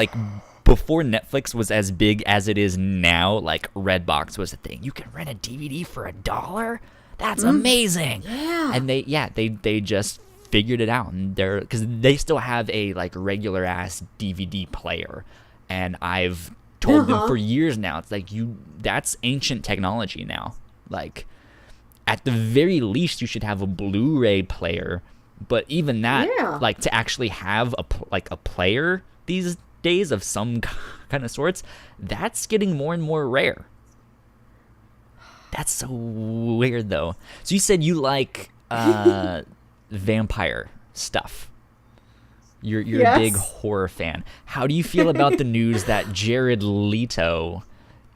[SPEAKER 1] Before Netflix was as big as it is now, Redbox was a thing. You can rent a DVD for $1? That's amazing.
[SPEAKER 2] Yeah.
[SPEAKER 1] And they just figured it out, and because they still have a regular ass DVD player, and I've told them for years now, it's that's ancient technology now. At the very least, you should have a Blu-ray player, but even that, to actually have a player these days of some kind of sorts, that's getting more and more rare. That's so weird, though. So you said you like vampire stuff. You're a big horror fan. How do you feel about the news that Jared Leto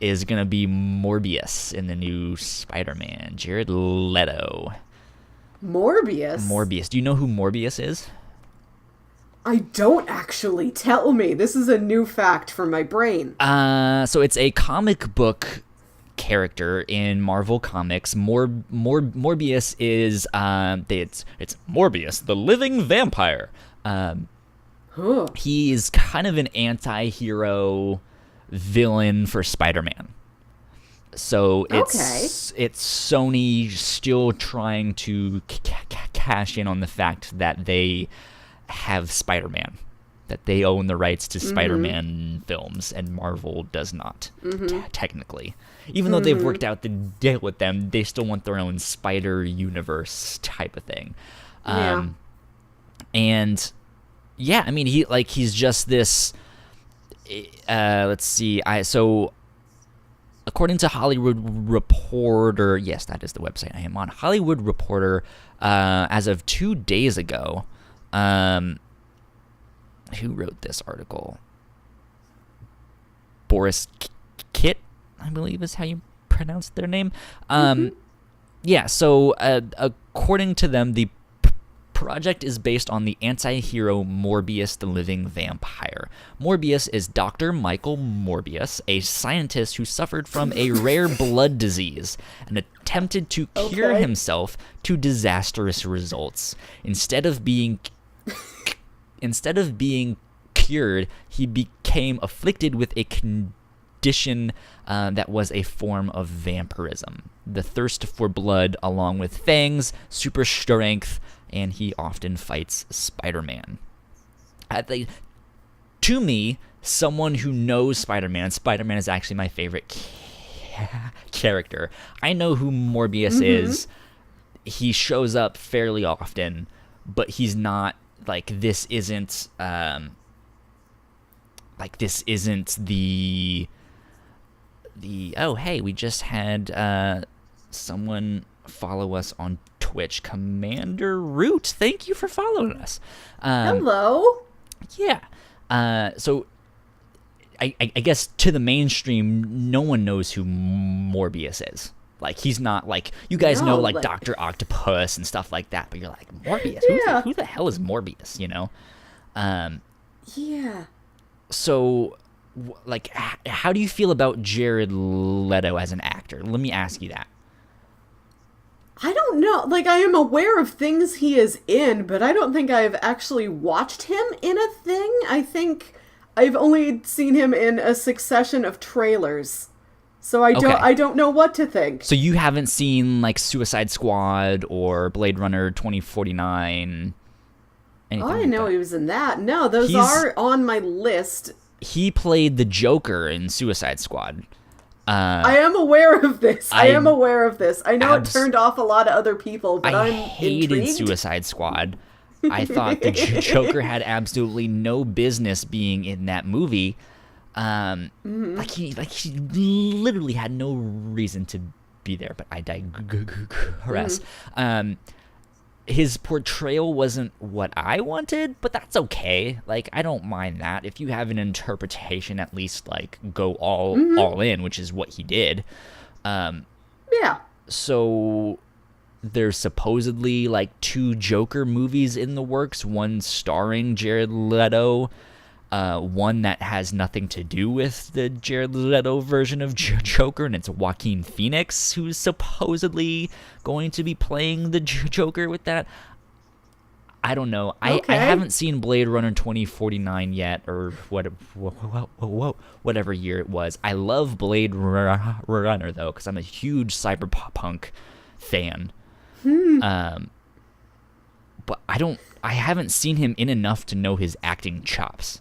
[SPEAKER 1] is gonna be Morbius in the new Spider-Man? Jared Leto.
[SPEAKER 2] Morbius?
[SPEAKER 1] Do you know who Morbius is?
[SPEAKER 2] I don't actually. Tell me. This is a new fact for my brain.
[SPEAKER 1] So it's a comic book character in Marvel Comics. Morbius is it's Morbius, the living vampire. He's kind of an anti-hero villain for Spider-Man. So it's Sony still trying to cash in on the fact that they have Spider-Man that they own the rights to Spider-Man films, and Marvel does not, technically. Even though they've worked out the deal with them, they still want their own Spider Universe type of thing. And yeah, I mean, he's just this. Let's see. So according to Hollywood Reporter, yes, that is the website I am on. Hollywood Reporter, as of 2 days ago, who wrote this article? Boris Kit, I believe is how you pronounce their name. Yeah, so according to them, the project is based on the anti-hero Morbius the Living Vampire. Morbius is Dr. Michael Morbius, a scientist who suffered from a rare blood disease and attempted to cure himself to disastrous results. Instead of being cured, he became afflicted with a condition that was a form of vampirism. The thirst for blood, along with fangs, super strength, and he often fights Spider-Man. To me, someone who knows Spider-Man is actually my favorite character. I know who Morbius is. He shows up fairly often, but he's not this isn't the oh, hey, we just had someone follow us on Twitch. Commander Root, thank you for following us.
[SPEAKER 2] Hello.
[SPEAKER 1] Yeah. So I guess to the mainstream, no one knows who Morbius is. He's not you guys know Dr. Octopus and stuff like that, but you're like, Morbius? Who the hell is Morbius, you know?
[SPEAKER 2] Yeah.
[SPEAKER 1] So, how do you feel about Jared Leto as an actor? Let me ask you that.
[SPEAKER 2] I don't know. I am aware of things he is in, but I don't think I've actually watched him in a thing. I think I've only seen him in a succession of trailers. So I don't know what to think.
[SPEAKER 1] So you haven't seen Suicide Squad or Blade Runner 2049?
[SPEAKER 2] I didn't know he was in that. No, those are on my list.
[SPEAKER 1] He played the Joker in Suicide Squad.
[SPEAKER 2] I am aware of this. I know it turned off a lot of other people, but I'm
[SPEAKER 1] hated
[SPEAKER 2] intrigued.
[SPEAKER 1] Suicide Squad. I thought the Joker had absolutely no business being in that movie. He literally had no reason to be there, but I digress. His portrayal wasn't what I wanted, but that's okay. I don't mind that. If you have an interpretation, at least go all in, which is what he did.
[SPEAKER 2] Yeah.
[SPEAKER 1] So there's supposedly 2 Joker movies in the works, one starring Jared Leto, one that has nothing to do with the Jared Leto version of Joker, and it's Joaquin Phoenix who's supposedly going to be playing the Joker with that. I don't know. I haven't seen Blade Runner 2049 yet, or whatever year it was. I love Blade Runner, though, because I'm a huge cyberpunk fan. But I haven't seen him in enough to know his acting chops.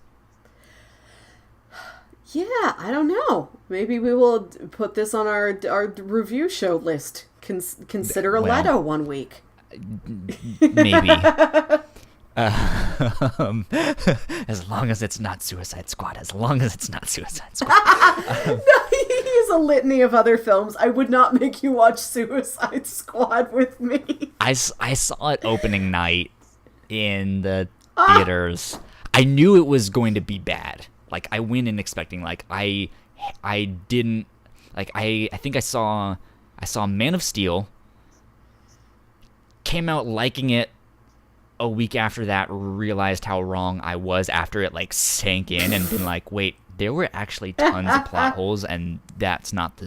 [SPEAKER 2] Yeah, I don't know. Maybe we will put this on our review show list. Consider Leto one week.
[SPEAKER 1] Maybe. As long as it's not Suicide Squad.
[SPEAKER 2] No, he's a litany of other films. I would not make you watch Suicide Squad with me.
[SPEAKER 1] I saw it opening night in the theaters. I knew it was going to be bad. I went in expecting I didn't I think I saw Man of Steel, came out liking it. A week after that, realized how wrong I was after it sank in, and been wait, there were actually tons of plot holes, and that's not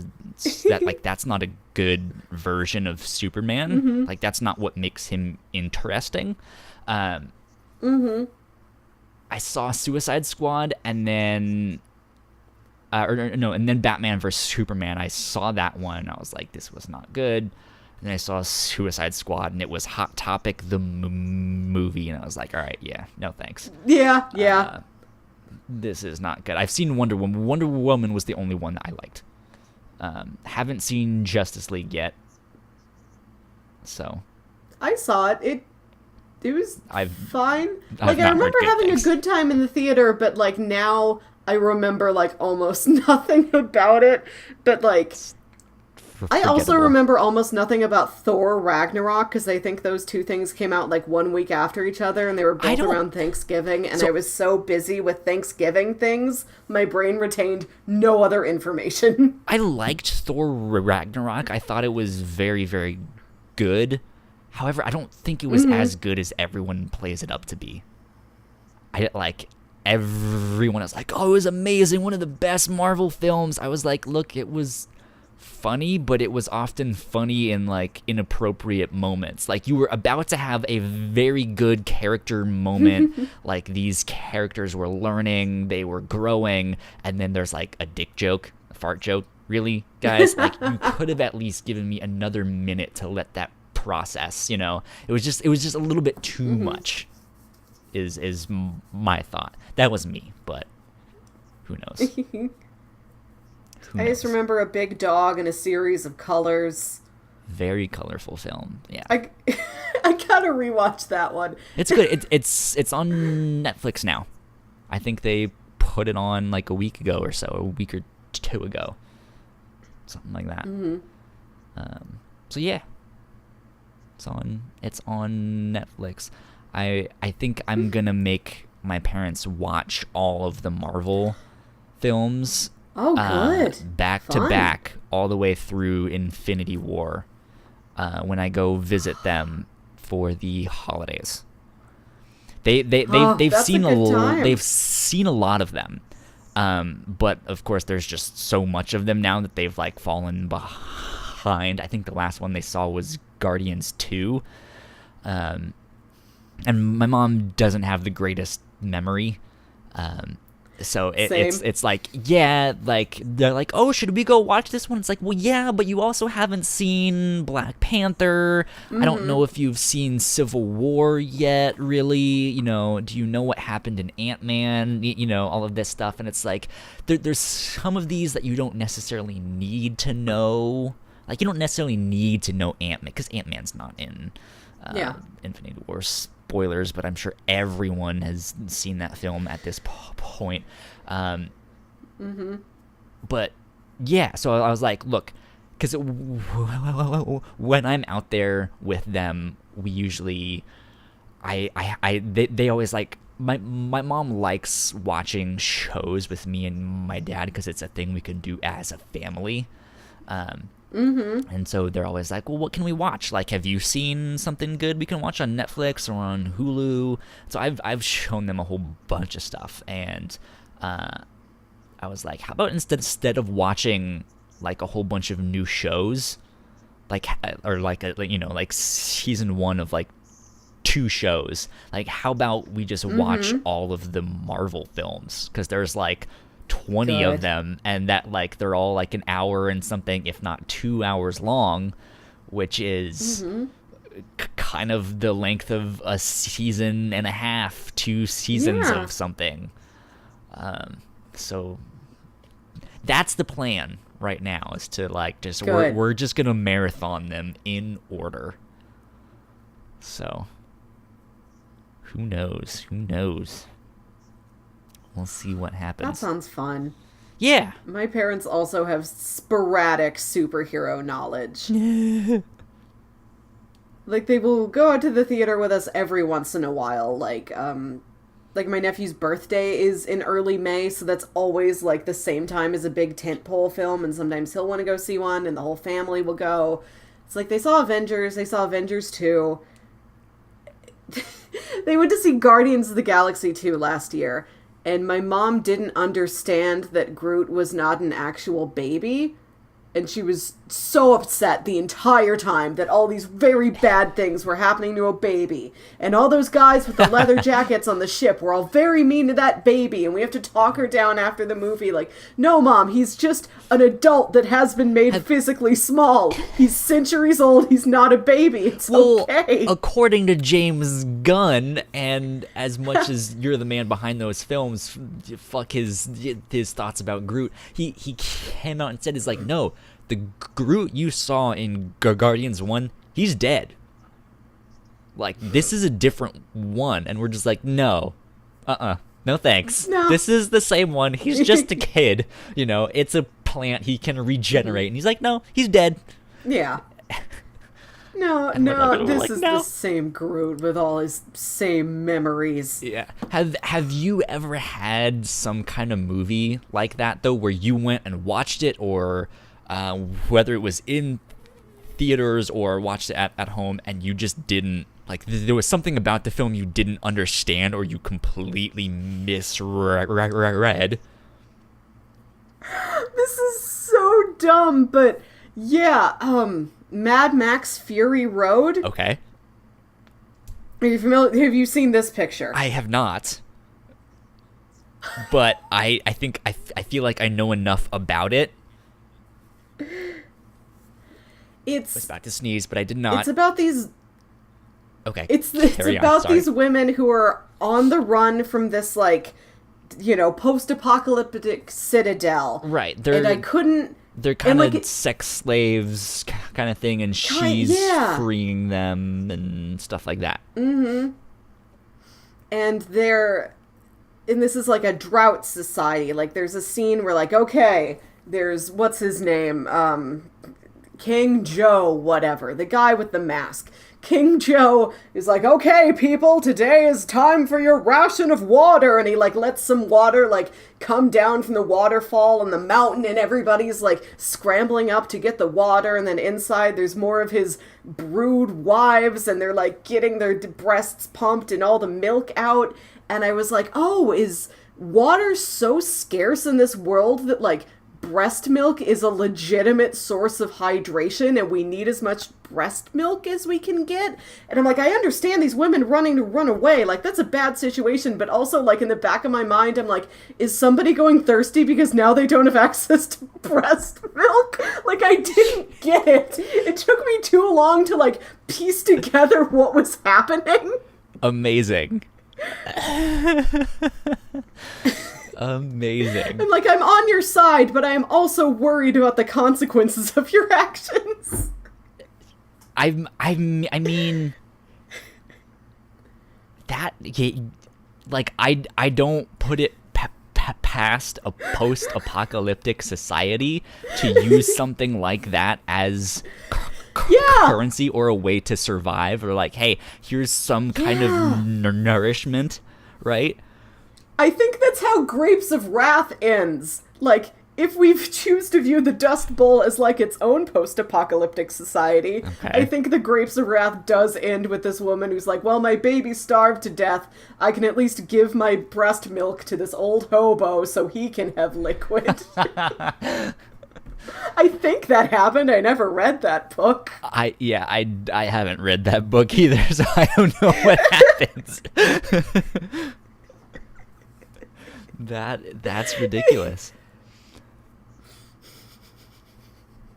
[SPEAKER 1] that's not a good version of Superman. That's not what makes him interesting. I saw Suicide Squad, and then and then Batman vs Superman. I saw that one. I was like, this was not good. And then I saw Suicide Squad, and it was Hot Topic, the movie, and I was like, all right, yeah, no thanks.
[SPEAKER 2] Yeah, yeah.
[SPEAKER 1] This is not good. I've seen Wonder Woman. Wonder Woman was the only one that I liked. Haven't seen Justice League yet. So.
[SPEAKER 2] I saw it. It was fine.
[SPEAKER 1] I've
[SPEAKER 2] Like, I remember having
[SPEAKER 1] things.
[SPEAKER 2] a good time in the theater, but, like, now I remember, like, almost nothing about it. But, like, I also remember almost nothing about Thor Ragnarok, because I think those two things came out, like, 1 week after each other, and they were both around Thanksgiving, and I was so busy with Thanksgiving things, my brain retained no other information.
[SPEAKER 1] I liked Thor Ragnarok. I thought it was very, very good. However, I don't think it was as good as everyone plays it up to be. Everyone was like, oh, it was amazing, one of the best Marvel films. I was like, look, it was funny, but it was often funny in, like, inappropriate moments. Like, you were about to have a very good character moment. Like, these characters were learning, they were growing, and then there's, like, a dick joke, a fart joke. Really, guys? Like, you could have at least given me another minute to let that process, you know? It was just a little bit too much, is my thought. That was me, but who knows?
[SPEAKER 2] I just remember a big dog and a series of colors.
[SPEAKER 1] Very colorful film. Yeah.
[SPEAKER 2] I gotta rewatch that one.
[SPEAKER 1] It's good. It's on Netflix now. I think they put it on like a week ago or so, a week or two ago. Something like that. So yeah. It's on Netflix. I think I'm gonna make my parents watch all of the Marvel films.
[SPEAKER 2] Oh, good.
[SPEAKER 1] Back to back, all the way through Infinity War, when I go visit them for the holidays. They've seen they've seen a lot of them, but of course there's just so much of them now that they've like fallen behind. I think the last one they saw was Guardians 2, and my mom doesn't have the greatest memory. So it's like, yeah, like they're like, oh, should we go watch this one? It's like, well, yeah, but you also haven't seen Black Panther. I don't know if you've seen Civil War yet, really. You know, do you know what happened in Ant-Man? You know, all of this stuff. And it's like, there's some of these that you don't necessarily need to know. Like, you don't necessarily need to know Ant-Man, because Ant-Man's not in Infinity War. Spoilers, but I'm sure everyone has seen that film at this point. But yeah, so I was like, look, because when I'm out there with them, we usually, they always like, my mom likes watching shows with me and my dad because it's a thing we can do as a family. And so they're always like, well, what can we watch? Like, have you seen something good we can watch on Netflix or on Hulu? So I've shown them a whole bunch of stuff, and I was like, how about instead of watching like a whole bunch of new shows, like, or like like season 1 of like 2 shows, like, how about we just watch all of the Marvel films? Because there's like 20 of them, and that like they're all like an hour and something, if not 2 hours long, which is kind of the length of a season and a half, 2 seasons of something. So that's the plan right now, is to like just we're just gonna marathon them in order. So who knows? We'll see what happens.
[SPEAKER 2] That sounds fun.
[SPEAKER 1] Yeah.
[SPEAKER 2] My parents also have sporadic superhero knowledge. Like, they will go out to the theater with us every once in a while. Like my nephew's birthday is in early May, so that's always like the same time as a big tentpole film, and sometimes he'll want to go see one, and the whole family will go. It's like they saw Avengers 2. They went to see Guardians of the Galaxy 2 last year. And my mom didn't understand that Groot was not an actual baby. and she was so upset the entire time that all these very bad things were happening to a baby. And all those guys with the leather jackets on the ship were all very mean to that baby, and we have to talk her down after the movie. Like, no, Mom, he's just an adult that has been made physically small. He's centuries old. He's not a baby. It's okay.
[SPEAKER 1] According to James Gunn, and as much as you're the man behind those films, fuck his thoughts about Groot, he cannot instead is like, no, the Groot you saw in Guardians 1, he's dead. Like, this is a different one, and we're just like, no, no thanks.
[SPEAKER 2] No.
[SPEAKER 1] This is the same one. He's just a kid, it's a plant, he can regenerate, and he's like, no, he's dead.
[SPEAKER 2] Yeah. No, this is the same Groot with all his same memories.
[SPEAKER 1] Yeah. Have you ever had some kind of movie like that, though, where you went and watched it, or whether it was in theaters or watched it at home, and you just didn't, like, there was something about the film you didn't understand or you completely misread?
[SPEAKER 2] This is so dumb, but yeah, Mad Max Fury Road.
[SPEAKER 1] Okay.
[SPEAKER 2] Are you familiar? Have you seen this picture?
[SPEAKER 1] I have not. But I think I feel like I know enough about it. I was about to sneeze, but I did not.
[SPEAKER 2] It's about these.
[SPEAKER 1] Okay.
[SPEAKER 2] It's about these women who are on the run from this, like, post-apocalyptic citadel.
[SPEAKER 1] Right. They're kind of sex slaves kind of thing, and she's freeing them and stuff like that.
[SPEAKER 2] Mm-hmm. And this is like a drought society. Like, there's a scene where, like, okay, there's, what's his name? King Joe, whatever. The guy with the mask. King Joe is like, okay, people, today is time for your ration of water. And he, like, lets some water, like, come down from the waterfall on the mountain, and everybody's, like, scrambling up to get the water. And then inside there's more of his brood wives, and they're, like, getting their breasts pumped and all the milk out. And I was like, oh, is water so scarce in this world that, like, breast milk is a legitimate source of hydration, and we need as much breast milk as we can get? And I'm like, I understand these women wanting to run away. Like, that's a bad situation. But also, like, in the back of my mind, I'm like, is somebody going thirsty because now they don't have access to breast milk? Like, I didn't get it. It took me too long to, like, piece together what was happening.
[SPEAKER 1] Amazing. Amazing.
[SPEAKER 2] I'm like, I'm on your side, but I am also worried about the consequences of your actions.
[SPEAKER 1] I mean, that, like, I don't put it past a post-apocalyptic society to use something like that as currency or a way to survive, or like, hey, here's some kind of nourishment, right?
[SPEAKER 2] I think that's how Grapes of Wrath ends. Like, if we choose to view the Dust Bowl as, like, its own post-apocalyptic society, okay, I think the Grapes of Wrath does end with this woman who's like, well, my baby starved to death. I can at least give my breast milk to this old hobo so he can have liquid. I think that happened. I never read that book.
[SPEAKER 1] I haven't read that book either, so I don't know what happens. That's ridiculous.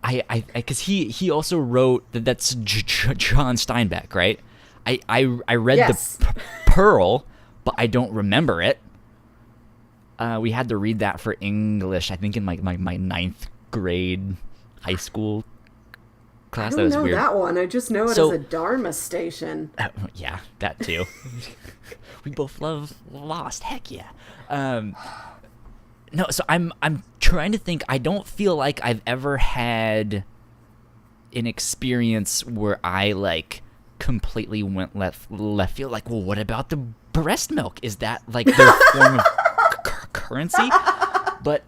[SPEAKER 1] Because he also wrote that's John Steinbeck, right? I read the Pearl, but I don't remember it. We had to read that for English, I think, in my ninth grade high school class.
[SPEAKER 2] I don't know that one. I just know it as a Dharma station.
[SPEAKER 1] Yeah, that too. We both love Lost. Heck yeah. No, so I'm trying to think. I don't feel like I've ever had an experience where I, like, completely went left field. Like, well, what about the breast milk? Is that, like, their form of currency? But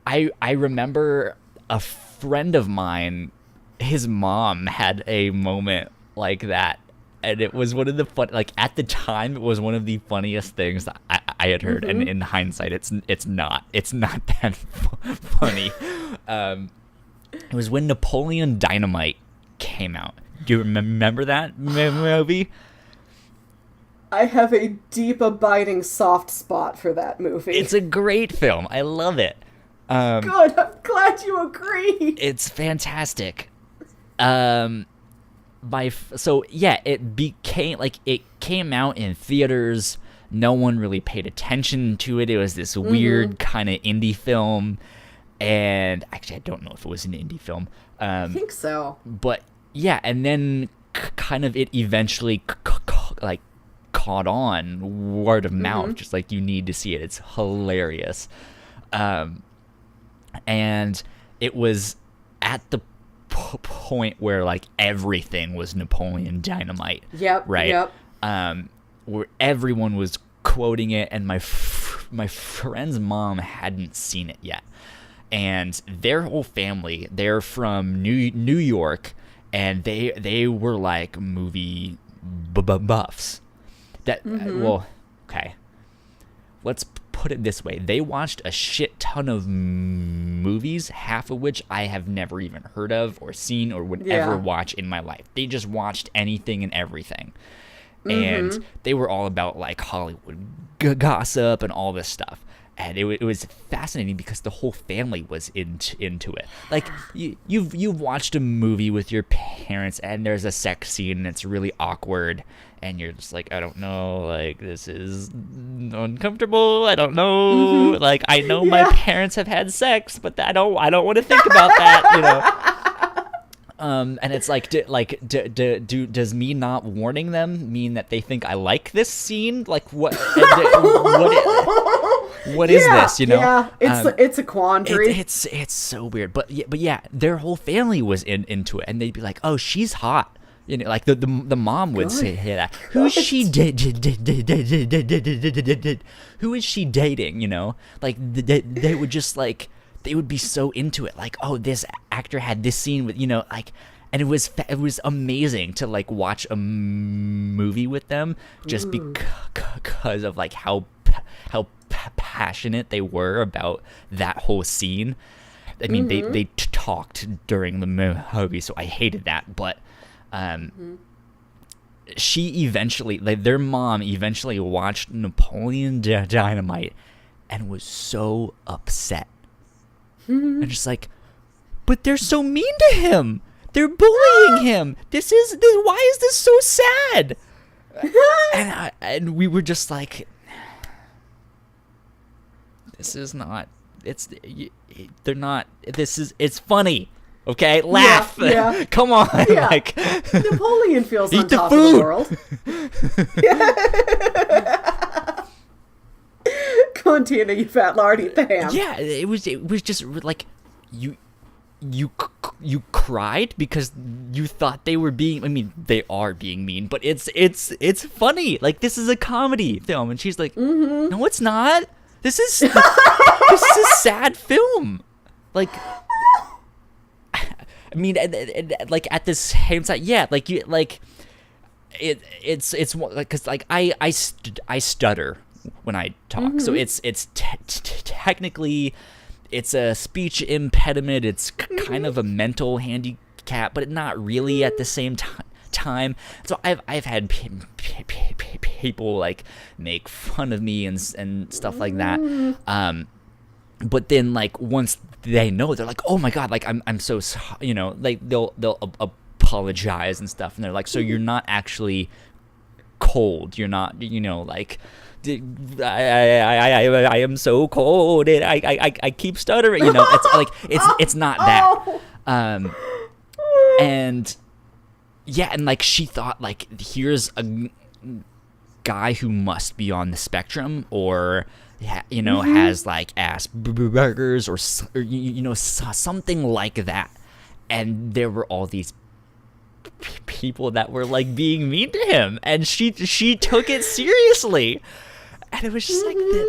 [SPEAKER 1] I remember a friend of mine, his mom had a moment like that. And it was one of the fun, like, at the time, it was one of the funniest things that I had heard. Mm-hmm. And in hindsight, it's not that funny. It was when Napoleon Dynamite came out. Do you remember that movie?
[SPEAKER 2] I have a deep, abiding soft spot for that movie.
[SPEAKER 1] It's a great film. I love it.
[SPEAKER 2] Good. I'm glad you agree.
[SPEAKER 1] It's fantastic. It came out in theaters. No one really paid attention to it. It was this weird kind of indie film, and actually, I don't know if it was an indie film.
[SPEAKER 2] I think so.
[SPEAKER 1] But yeah, and then kind of it eventually caught on word of mouth, just like you need to see it. It's hilarious. And it was at the point where like everything was Napoleon Dynamite.
[SPEAKER 2] Yep.
[SPEAKER 1] Right.
[SPEAKER 2] Yep.
[SPEAKER 1] Where everyone was quoting it, and my friend's mom hadn't seen it yet, and their whole family, they're from New York, and they were like movie buffs. Okay. Let's put it this way: they watched a shit ton of movies, half of which I have never even heard of or seen or would ever watch in my life. They just watched anything and everything. And they were all about like Hollywood gossip and all this stuff. And it was fascinating because the whole family was into it. Like you've watched a movie with your parents and there's a sex scene and it's really awkward and you're just like, I don't know, like this is uncomfortable. I don't know. Like I know my parents have had sex, but I don't want to think about that, you know. And it's like, does me not warning them mean that they think I like this scene? Like, what is this? You know?
[SPEAKER 2] Yeah, it's a quandary.
[SPEAKER 1] It's so weird, but yeah, their whole family was into it, and they'd be like, "Oh, she's hot," you know, like the mom would say that. Who's she Who is she dating? You know, like they would just like. They would be so into it, like, oh, this actor had this scene with, you know, like, and it was amazing to like watch a movie with them just because of like how passionate they were about that whole scene. I mean, they talked during the movie, so I hated that, but she eventually, like, their mom eventually watched Napoleon Dynamite and was so upset. And just like, but they're so mean to him. They're bullying him. Why is this so sad? And we were just like, they're not. It's funny. Okay, laugh.
[SPEAKER 2] Yeah.
[SPEAKER 1] Come on.
[SPEAKER 2] Yeah.
[SPEAKER 1] Like
[SPEAKER 2] Napoleon feels on
[SPEAKER 1] eat the
[SPEAKER 2] top
[SPEAKER 1] food.
[SPEAKER 2] of the world. Come on, Tina, you fat lard, eat the ham.
[SPEAKER 1] Yeah, it was just like you cried because you thought they were being. I mean, they are being mean, but it's funny. Like, this is a comedy film, and she's like, no, it's not. This is a sad film. Like, I mean, like at the same time, yeah, like you like it's like because like I stutter when I talk, so it's technically it's a speech impediment. It's kind of a mental handicap, but not really at the same time. So I've had people like make fun of me and stuff like that. But then like once they know, they're like, oh my god, like I'm so sorry, you know, like they'll apologize and stuff, and they're like, so you're not actually cold, you're not, you know, like I am so cold, and I keep stuttering, you know. It's like it's not that. And yeah, and like she thought like, here's a guy who must be on the spectrum, or you know, has like Asperger's or you know, something like that. And there were all these people that were like being mean to him, and she took it seriously, and it was just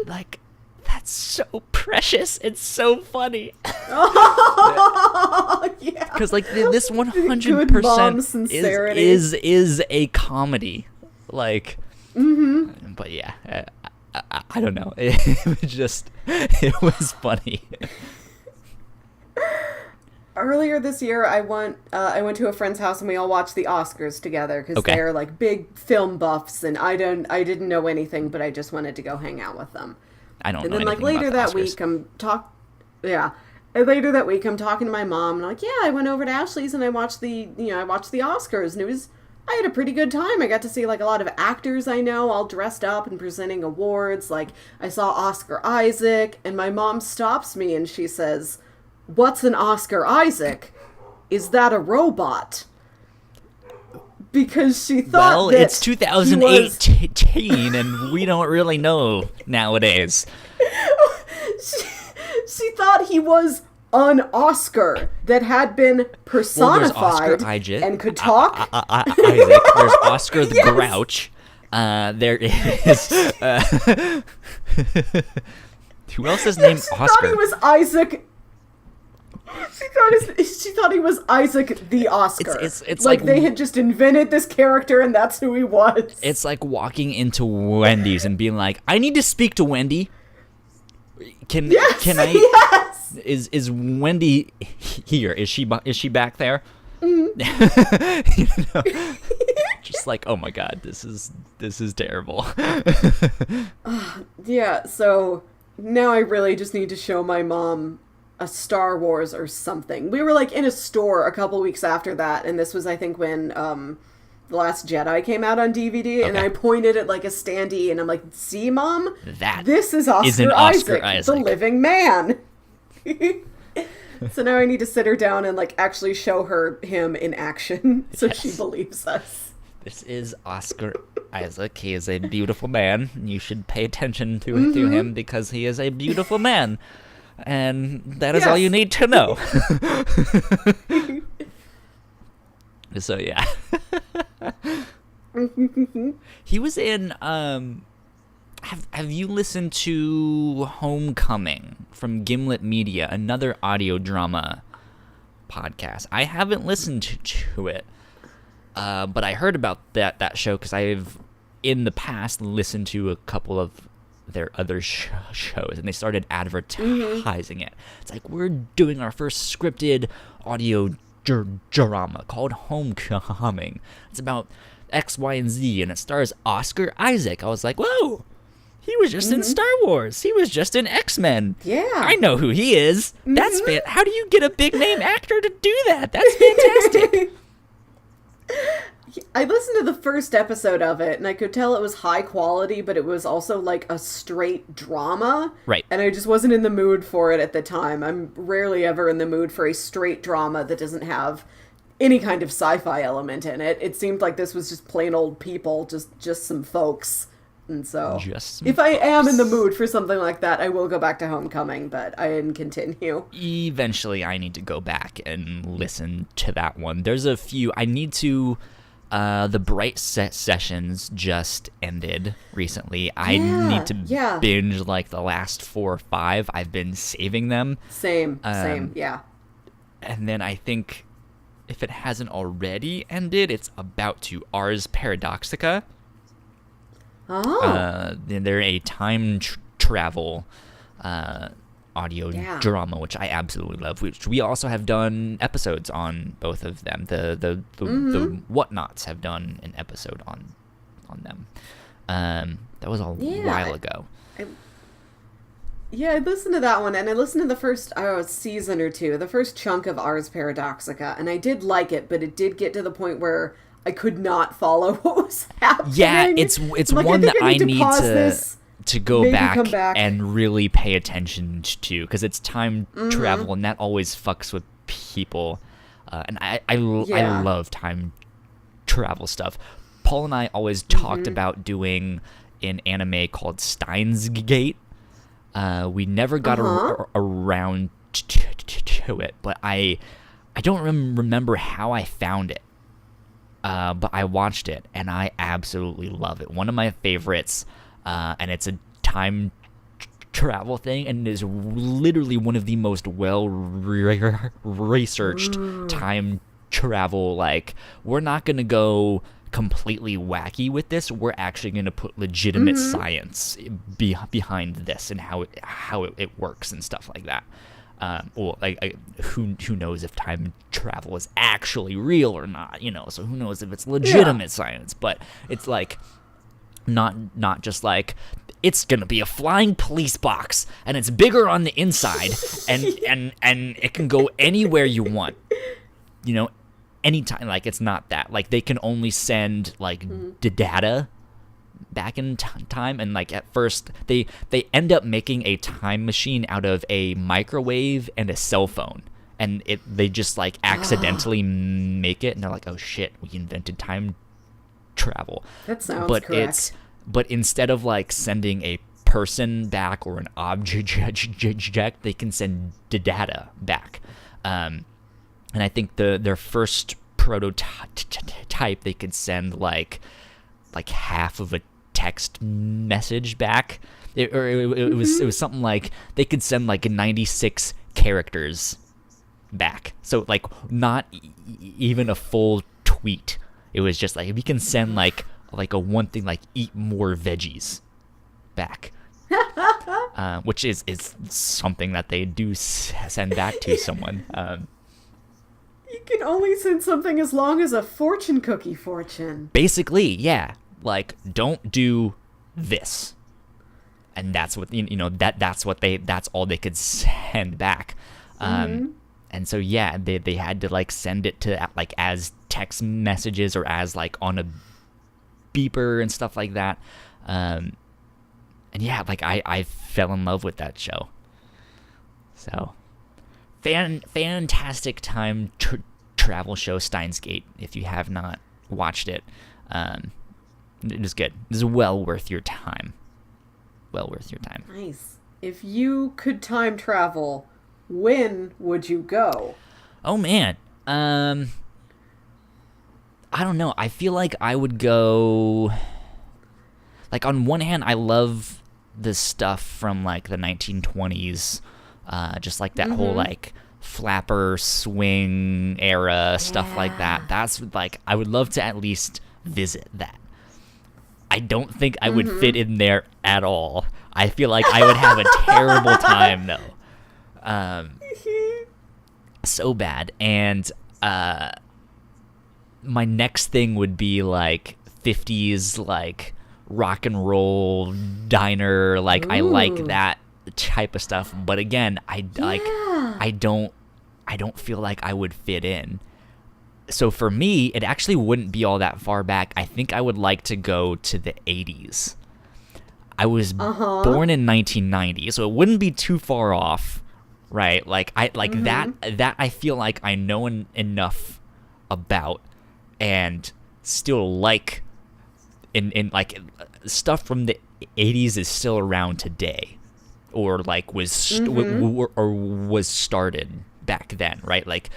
[SPEAKER 1] like that's so precious. It's so funny.
[SPEAKER 2] Oh, yeah.
[SPEAKER 1] Because like this 100% is a comedy, like. But yeah, I don't know. It was funny.
[SPEAKER 2] earlier this year, I went to a friend's house and we all watched the Oscars together because
[SPEAKER 1] Okay.
[SPEAKER 2] they're like big film buffs, and I didn't know anything, but I just wanted to go hang out with them.
[SPEAKER 1] I don't
[SPEAKER 2] And
[SPEAKER 1] know
[SPEAKER 2] then like
[SPEAKER 1] anything
[SPEAKER 2] later
[SPEAKER 1] about
[SPEAKER 2] that
[SPEAKER 1] the Oscars.
[SPEAKER 2] week, yeah. And later that week, I'm talking to my mom, and I'm like, yeah, I went over to Ashley's and I watched the Oscars, and I had a pretty good time. I got to see like a lot of actors I know all dressed up and presenting awards. Like I saw Oscar Isaac, and my mom stops me and she says, "What's an Oscar Isaac? Is that a robot?" Because she thought
[SPEAKER 1] Well,
[SPEAKER 2] that
[SPEAKER 1] it's 2018, and we don't really know nowadays.
[SPEAKER 2] she thought he was an Oscar that had been
[SPEAKER 1] Well, there's
[SPEAKER 2] personified
[SPEAKER 1] Oscar Isaac,
[SPEAKER 2] and could talk.
[SPEAKER 1] Isaac. There's Oscar the
[SPEAKER 2] Yes.
[SPEAKER 1] Grouch. There is. Who else is named
[SPEAKER 2] She
[SPEAKER 1] Oscar?
[SPEAKER 2] thought he was Isaac. She thought he was Isaac the Oscar.
[SPEAKER 1] It's
[SPEAKER 2] like
[SPEAKER 1] like
[SPEAKER 2] they had just invented this character and that's who he was.
[SPEAKER 1] It's like walking into Wendy's and being like, "I need to speak to Wendy. Can I?
[SPEAKER 2] Yes.
[SPEAKER 1] Is Wendy here? Is she back there?"
[SPEAKER 2] Mm-hmm.
[SPEAKER 1] You know? Just like, oh my god, this is terrible.
[SPEAKER 2] Yeah, so now I really just need to show my mom a Star Wars or something. We were like in a store a couple weeks after that, and this was I think when The Last Jedi came out on DVD, and
[SPEAKER 1] Okay.
[SPEAKER 2] I pointed at like a standee and I'm like, "See, Mom?
[SPEAKER 1] That
[SPEAKER 2] This is
[SPEAKER 1] isn't
[SPEAKER 2] Oscar
[SPEAKER 1] Oscar
[SPEAKER 2] Isaac,
[SPEAKER 1] Isaac.
[SPEAKER 2] the living man." So now I need to sit her down and like actually show her him in action so she
[SPEAKER 1] Yes.
[SPEAKER 2] believes us.
[SPEAKER 1] This is Oscar Isaac. He is a beautiful man. You should pay attention to him because he is a beautiful man. And that is all
[SPEAKER 2] Yes.
[SPEAKER 1] you need to know. So yeah. He was in have you listened to Homecoming from Gimlet Media, another audio drama podcast? I haven't listened to it. But I heard about that show because I've in the past listened to a couple of their other shows, and they started advertising it. It's like, we're doing our first scripted audio drama called Homecoming. It's about X, Y, and Z, and it stars Oscar Isaac. I was like, whoa, he was just in Star Wars. He was just in X-Men.
[SPEAKER 2] Yeah.
[SPEAKER 1] I know who he is. That's How do you get a big name actor to do that? That's fantastic.
[SPEAKER 2] I listened to the first episode of it, and I could tell it was high quality, but it was also like a straight drama.
[SPEAKER 1] Right.
[SPEAKER 2] And I just wasn't in the mood for it at the time. I'm rarely ever in the mood for a straight drama that doesn't have any kind of sci-fi element in it. It seemed like this was just plain old people, just some folks. And so,
[SPEAKER 1] Just some
[SPEAKER 2] if I am in the
[SPEAKER 1] folks.
[SPEAKER 2] mood for something like that, I will go back to Homecoming, but I didn't continue.
[SPEAKER 1] Eventually I need to go back and listen to that one. There's a few I need to the Bright sessions just ended recently. I need to binge like the last 4 or 5. I've been saving them.
[SPEAKER 2] Same, yeah.
[SPEAKER 1] And then I think if it hasn't already ended, it's about to. Ars Paradoxica.
[SPEAKER 2] Oh.
[SPEAKER 1] They're a time travel audio drama, which I absolutely love. Which we also have done episodes on both of them. The Whatnauts have done an episode on them. That was a while ago.
[SPEAKER 2] I listened to that one, and I listened to the first season or two, the first chunk of Ars Paradoxica, and I did like it, but it did get to the point where I could not follow what was happening.
[SPEAKER 1] Yeah, it's
[SPEAKER 2] like,
[SPEAKER 1] one that I need
[SPEAKER 2] pause this,
[SPEAKER 1] to go
[SPEAKER 2] maybe
[SPEAKER 1] back,
[SPEAKER 2] come back
[SPEAKER 1] and really pay attention to, because it's time travel, and that always fucks with people. And I love time travel stuff. Paul and I always talked about doing an anime called Steins Gate. We never got around to it, but I don't remember how I found it. But I watched it, and I absolutely love it. One of my favorites, and it's a time travel thing, and it is literally one of the most well-researched time travel. Like, we're not going to go completely wacky with this. We're actually going to put legitimate science behind this and how it works and stuff like that. Well, who knows if time travel is actually real or not, so who knows if it's legitimate science, but it's like not just like it's gonna be a flying police box and it's bigger on the inside and it can go anywhere you want, anytime. Like, it's not that. Like, they can only send like the data back in time, and like at first they end up making a time machine out of a microwave and a cell phone, and they just like accidentally make it, and they're like, oh shit, we invented time travel.
[SPEAKER 2] That sounds correct.
[SPEAKER 1] But instead of like sending a person back or an object, they can send the data back. And I think their first prototype, they could send like half of a text message back. It was something like they could send like 96 characters back. So like not even a full tweet. It was just like, if you can send like a one thing, like eat more veggies back, which is something that they do send back to someone.
[SPEAKER 2] You can only send something as long as a fortune cookie fortune.
[SPEAKER 1] Basically, yeah. Like, don't do this, and that's what that's all they could send back. And so yeah, they had to like send it to like as text messages or as like on a beeper and stuff like that. And yeah, like I fell in love with that show. So fantastic time travel show, Steins Gate. If you have not watched it, it is good. It is well worth your time. Well worth your time.
[SPEAKER 2] Nice. If you could time travel, when would you go?
[SPEAKER 1] Oh man. I don't know. I feel like I would go. Like, on one hand, I love the stuff from like the 1920s, just like that whole like flapper swing era stuff like that. That's like, I would love to at least visit that. I don't think I would fit in there at all. I feel like I would have a terrible time though. So bad. And my next thing would be like 50s like rock and roll diner. Like, ooh. I like that type of stuff. But again, I don't feel like I would fit in. So for me, it actually wouldn't be all that far back. I think I would like to go to the 80s. I was born in 1990, so it wouldn't be too far off, right? Like that I feel like I know enough about, and still like in like stuff from the 80s is still around today, or like was started back then, right? Like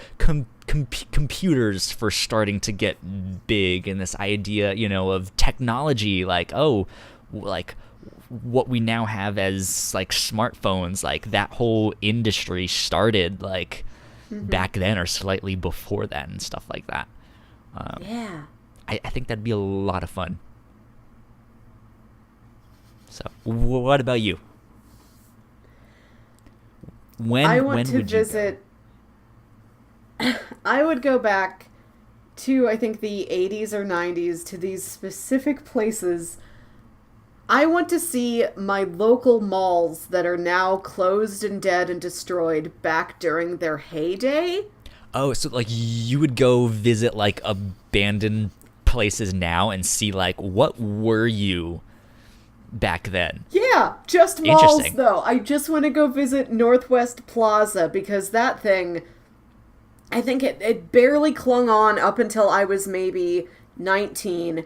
[SPEAKER 1] computers first starting to get big, and this idea, of technology, like, oh, like what we now have as like smartphones, like that whole industry started like back then or slightly before that and stuff like that. I think that'd be a lot of fun. So what about you?
[SPEAKER 2] I want to visit. I would go back to, I think, the 80s or 90s, to these specific places. I want to see my local malls that are now closed and dead and destroyed back during their heyday.
[SPEAKER 1] Oh, so like you would go visit like abandoned places now and see like, what were you back then?
[SPEAKER 2] Yeah, just malls though. I just want to go visit Northwest Plaza, because that thing, I think it barely clung on up until I was maybe 19.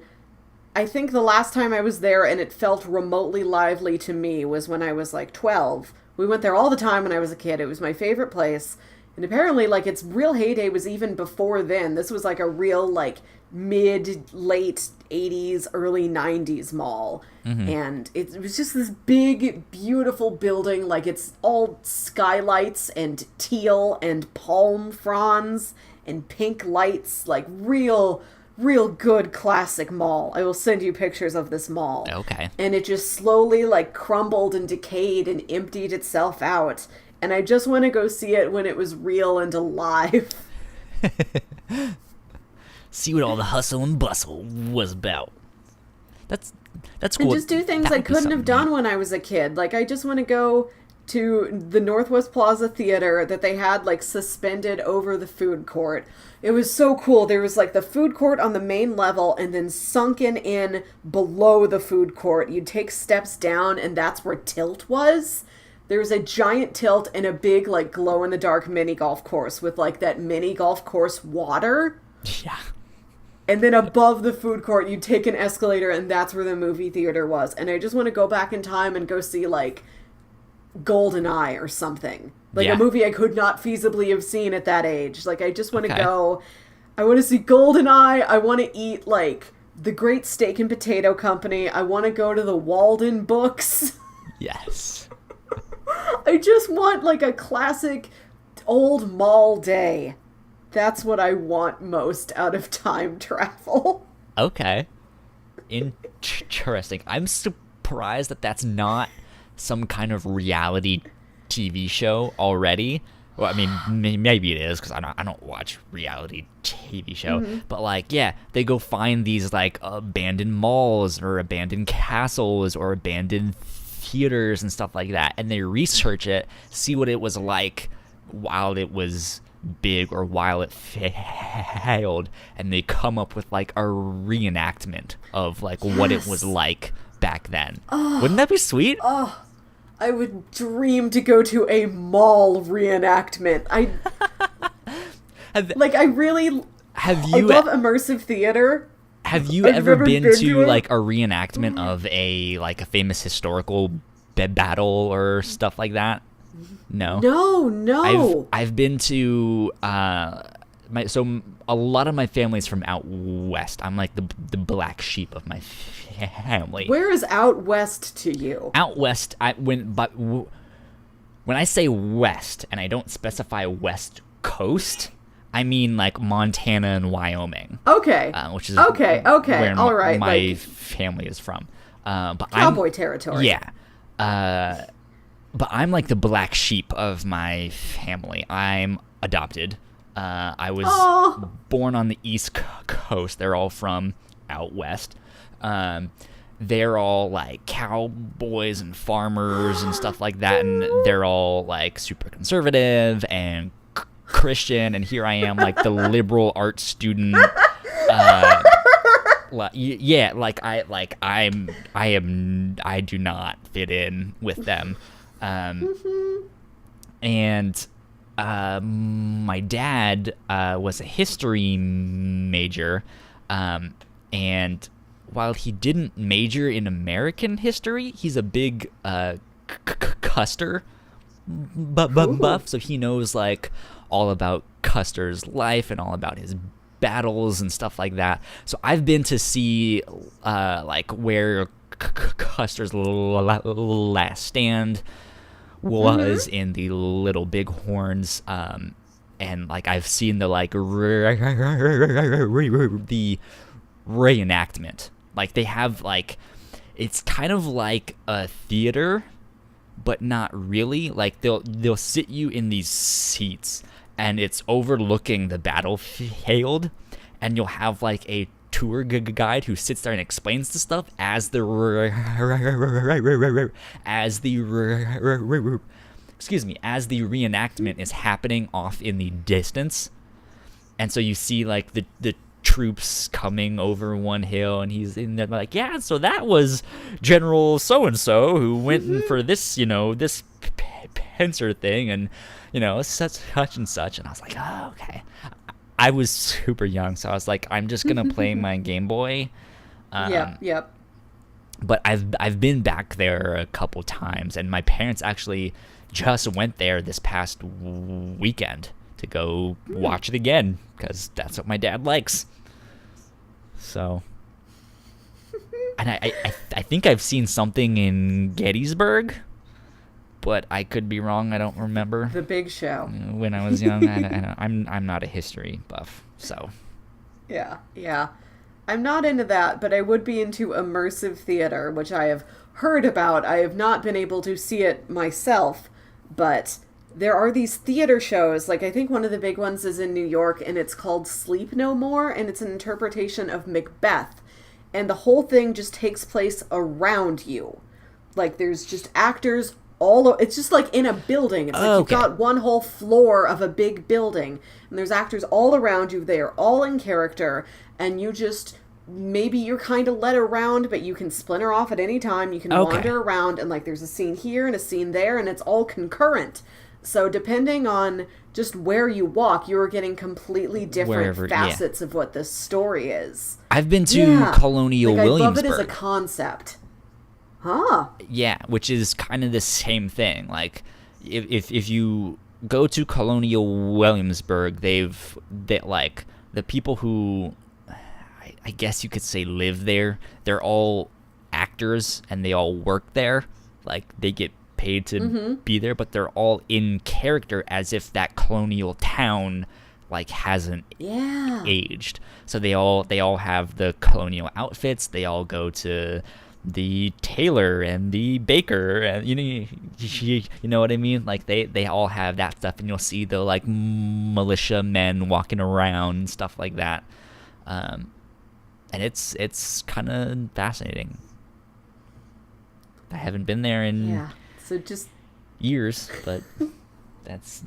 [SPEAKER 2] I think the last time I was there and it felt remotely lively to me was when I was like 12. We went there all the time when I was a kid. It was my favorite place. And apparently, like, its real heyday was even before then. This was like a real, like, mid-late 80s, early 90s mall. And it was just this big, beautiful building. Like, it's all skylights and teal and palm fronds and pink lights. Like, real good classic mall. I will send you pictures of this mall.
[SPEAKER 1] Okay.
[SPEAKER 2] And it just slowly like crumbled and decayed and emptied itself out. and I just want to go see it when it was real and alive.
[SPEAKER 1] See what all the hustle and bustle was about. That's cool.
[SPEAKER 2] And just do things I couldn't have done when I was a kid. Like, I just want to go to the Northwest Plaza Theater that they had, like, suspended over the food court. It was so cool. There was, like, the food court on the main level, and then sunken in below the food court. You'd take steps down, and that's where Tilt was. There was a giant tilt and a big, like, glow-in-the-dark mini golf course with, like, that mini golf course water.
[SPEAKER 1] Yeah.
[SPEAKER 2] And then above the food court, you take an escalator, and that's where the movie theater was. And I just want to go back in time and go see, like, GoldenEye or something. Like, a movie I could not feasibly have seen at that age. Like, I just want to go... I want to see GoldenEye. I want to eat, like, the Great Steak and Potato Company. I want to go to the Walden Books.
[SPEAKER 1] Yes.
[SPEAKER 2] I just want, like, a classic old mall day. That's what I want most out of time travel.
[SPEAKER 1] Okay. Interesting. I'm surprised that that's not some kind of reality TV show already. Well, I mean, maybe it is, because I don't watch reality TV show. Mm-hmm. But, like, yeah, they go find these, like, abandoned malls or abandoned castles or abandoned theaters and stuff like that. And they research it, see what it was like while it was big or while it failed, and they come up with, like, a reenactment of, like, what it was like back then. Wouldn't that be sweet?
[SPEAKER 2] I would dream to go to a mall reenactment. I love immersive theater.
[SPEAKER 1] Have you ever been to like a reenactment of a famous historical battle or stuff like that? No.
[SPEAKER 2] No.
[SPEAKER 1] I've been to so a lot of my family's from out west. I'm like the black sheep of my family.
[SPEAKER 2] Where is out west to you?
[SPEAKER 1] Out west, when I say west and I don't specify west coast, I mean like Montana and Wyoming.
[SPEAKER 2] Okay.
[SPEAKER 1] Which is
[SPEAKER 2] okay.
[SPEAKER 1] where
[SPEAKER 2] all right.
[SPEAKER 1] my family is from. But
[SPEAKER 2] cowboy territory.
[SPEAKER 1] Yeah. But I'm like the black sheep of my family. I'm adopted. I was born on the East Coast. They're all from out west. They're all like cowboys and farmers and stuff like that, and they're all like super conservative and Christian. And here I am, like the liberal arts student. I do not fit in with them. And my dad was a history major, and while he didn't major in American history, he's a big Custer buff, so he knows like all about Custer's life and all about his battles and stuff like that. So I've been to see like where Custer's last stand was in the Little Bighorns, and like I've seen the like the reenactment. Like they have like, it's kind of like a theater, but not really. Like they'll sit you in these seats, and it's overlooking the battlefield, and you'll have like a tour guide who sits there and explains the stuff as the reenactment is happening off in the distance. And so you see like the troops coming over one hill, and he's in there like, yeah, so that was General so-and-so who went in for this, this pincer thing, and such and such. And I was like, oh, okay. I was super young, so I was like, I'm just gonna play my Game Boy.
[SPEAKER 2] Yep.
[SPEAKER 1] But I've been back there a couple times, and my parents actually just went there this past weekend to go watch it again, because that's what my dad likes. So, and I think I've seen something in Gettysburg, but I could be wrong. I don't remember.
[SPEAKER 2] The Big Show.
[SPEAKER 1] When I was young, I'm not a history buff, so.
[SPEAKER 2] Yeah. I'm not into that, but I would be into immersive theater, which I have heard about. I have not been able to see it myself, but there are these theater shows, like I think one of the big ones is in New York, and it's called Sleep No More, and it's an interpretation of Macbeth. And the whole thing just takes place around you. Like, there's just actors it's just like in a building. It's like you've got one whole floor of a big building, and there's actors all around you. They are all in character, and you just, maybe you're kind of led around, but you can splinter off at any time. You can wander around, and like there's a scene here and a scene there, and it's all concurrent. So depending on just where you walk, you're getting completely different facets of what this story is.
[SPEAKER 1] I've been to Colonial Williamsburg.
[SPEAKER 2] I love it as a concept. Huh.
[SPEAKER 1] Yeah, which is kind of the same thing. Like, if you go to Colonial Williamsburg, like the people who, I guess you could say, live there, they're all actors and they all work there. Like, they get paid to be there, but they're all in character as if that colonial town like hasn't aged. So they all have the colonial outfits. They all go to the tailor and the baker, and you know what I mean. Like they all have that stuff, and you'll see the like militia men walking around and stuff like that. And it's kind of fascinating. I haven't been there in
[SPEAKER 2] so just
[SPEAKER 1] years, but that's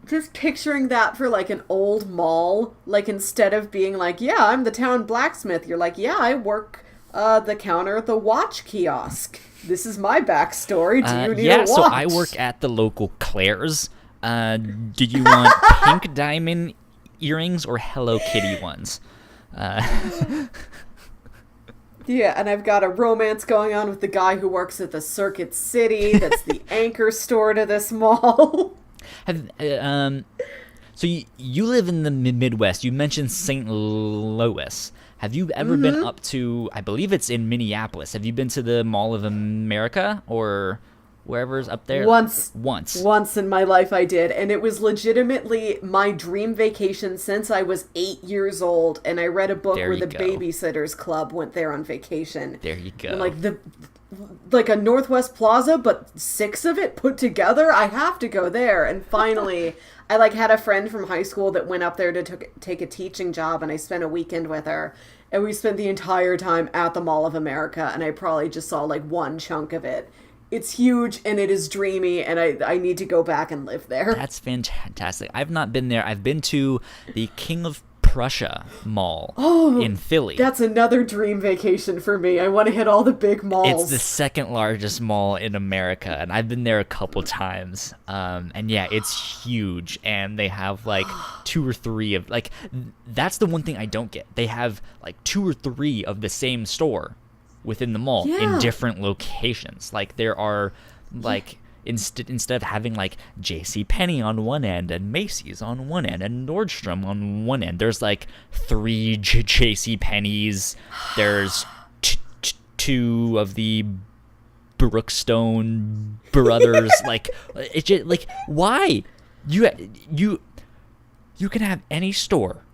[SPEAKER 2] just picturing that for like an old mall, like instead of being like, yeah, I'm the town blacksmith, you're like, yeah, I work the counter at the watch kiosk. This is my backstory. Do you need a watch?
[SPEAKER 1] So I work at the local Claire's. Do you want pink diamond earrings or Hello Kitty ones?
[SPEAKER 2] Yeah, and I've got a romance going on with the guy who works at the Circuit City. That's the anchor store to this mall.
[SPEAKER 1] So you live in the Midwest. You mentioned St. Louis. Have you ever been up to, I believe it's in Minneapolis. Have you been to the Mall of America or wherever's up there?
[SPEAKER 2] Once in my life I did, and it was legitimately my dream vacation since I was 8 years old, and I read a book where the Babysitters Club went there on vacation.
[SPEAKER 1] There you go.
[SPEAKER 2] And like a Northwest Plaza, but 6 of it put together. I have to go there. And finally, I like had a friend from high school that went up there to take a teaching job, and I spent a weekend with her. And we spent the entire time at the Mall of America, and I probably just saw like one chunk of it. It's huge, and it is dreamy, and I need to go back and live there.
[SPEAKER 1] That's fantastic. I've not been there. I've been to the King of Prussia Mall in Philly.
[SPEAKER 2] That's another dream vacation for me. I want to hit all the big malls.
[SPEAKER 1] It's the second largest mall in America, and I've been there a couple times. And yeah, it's huge, and they have like 2 or 3 of like. That's the one thing I don't get. They have like 2 or 3 of the same store within the mall in different locations. Like there are like. Instead of having like JCPenney on one end and Macy's on one end and Nordstrom on one end, there's like 3 JCPenney's. There's 2 of the Brookstone brothers. Like it's just like, why you can have any store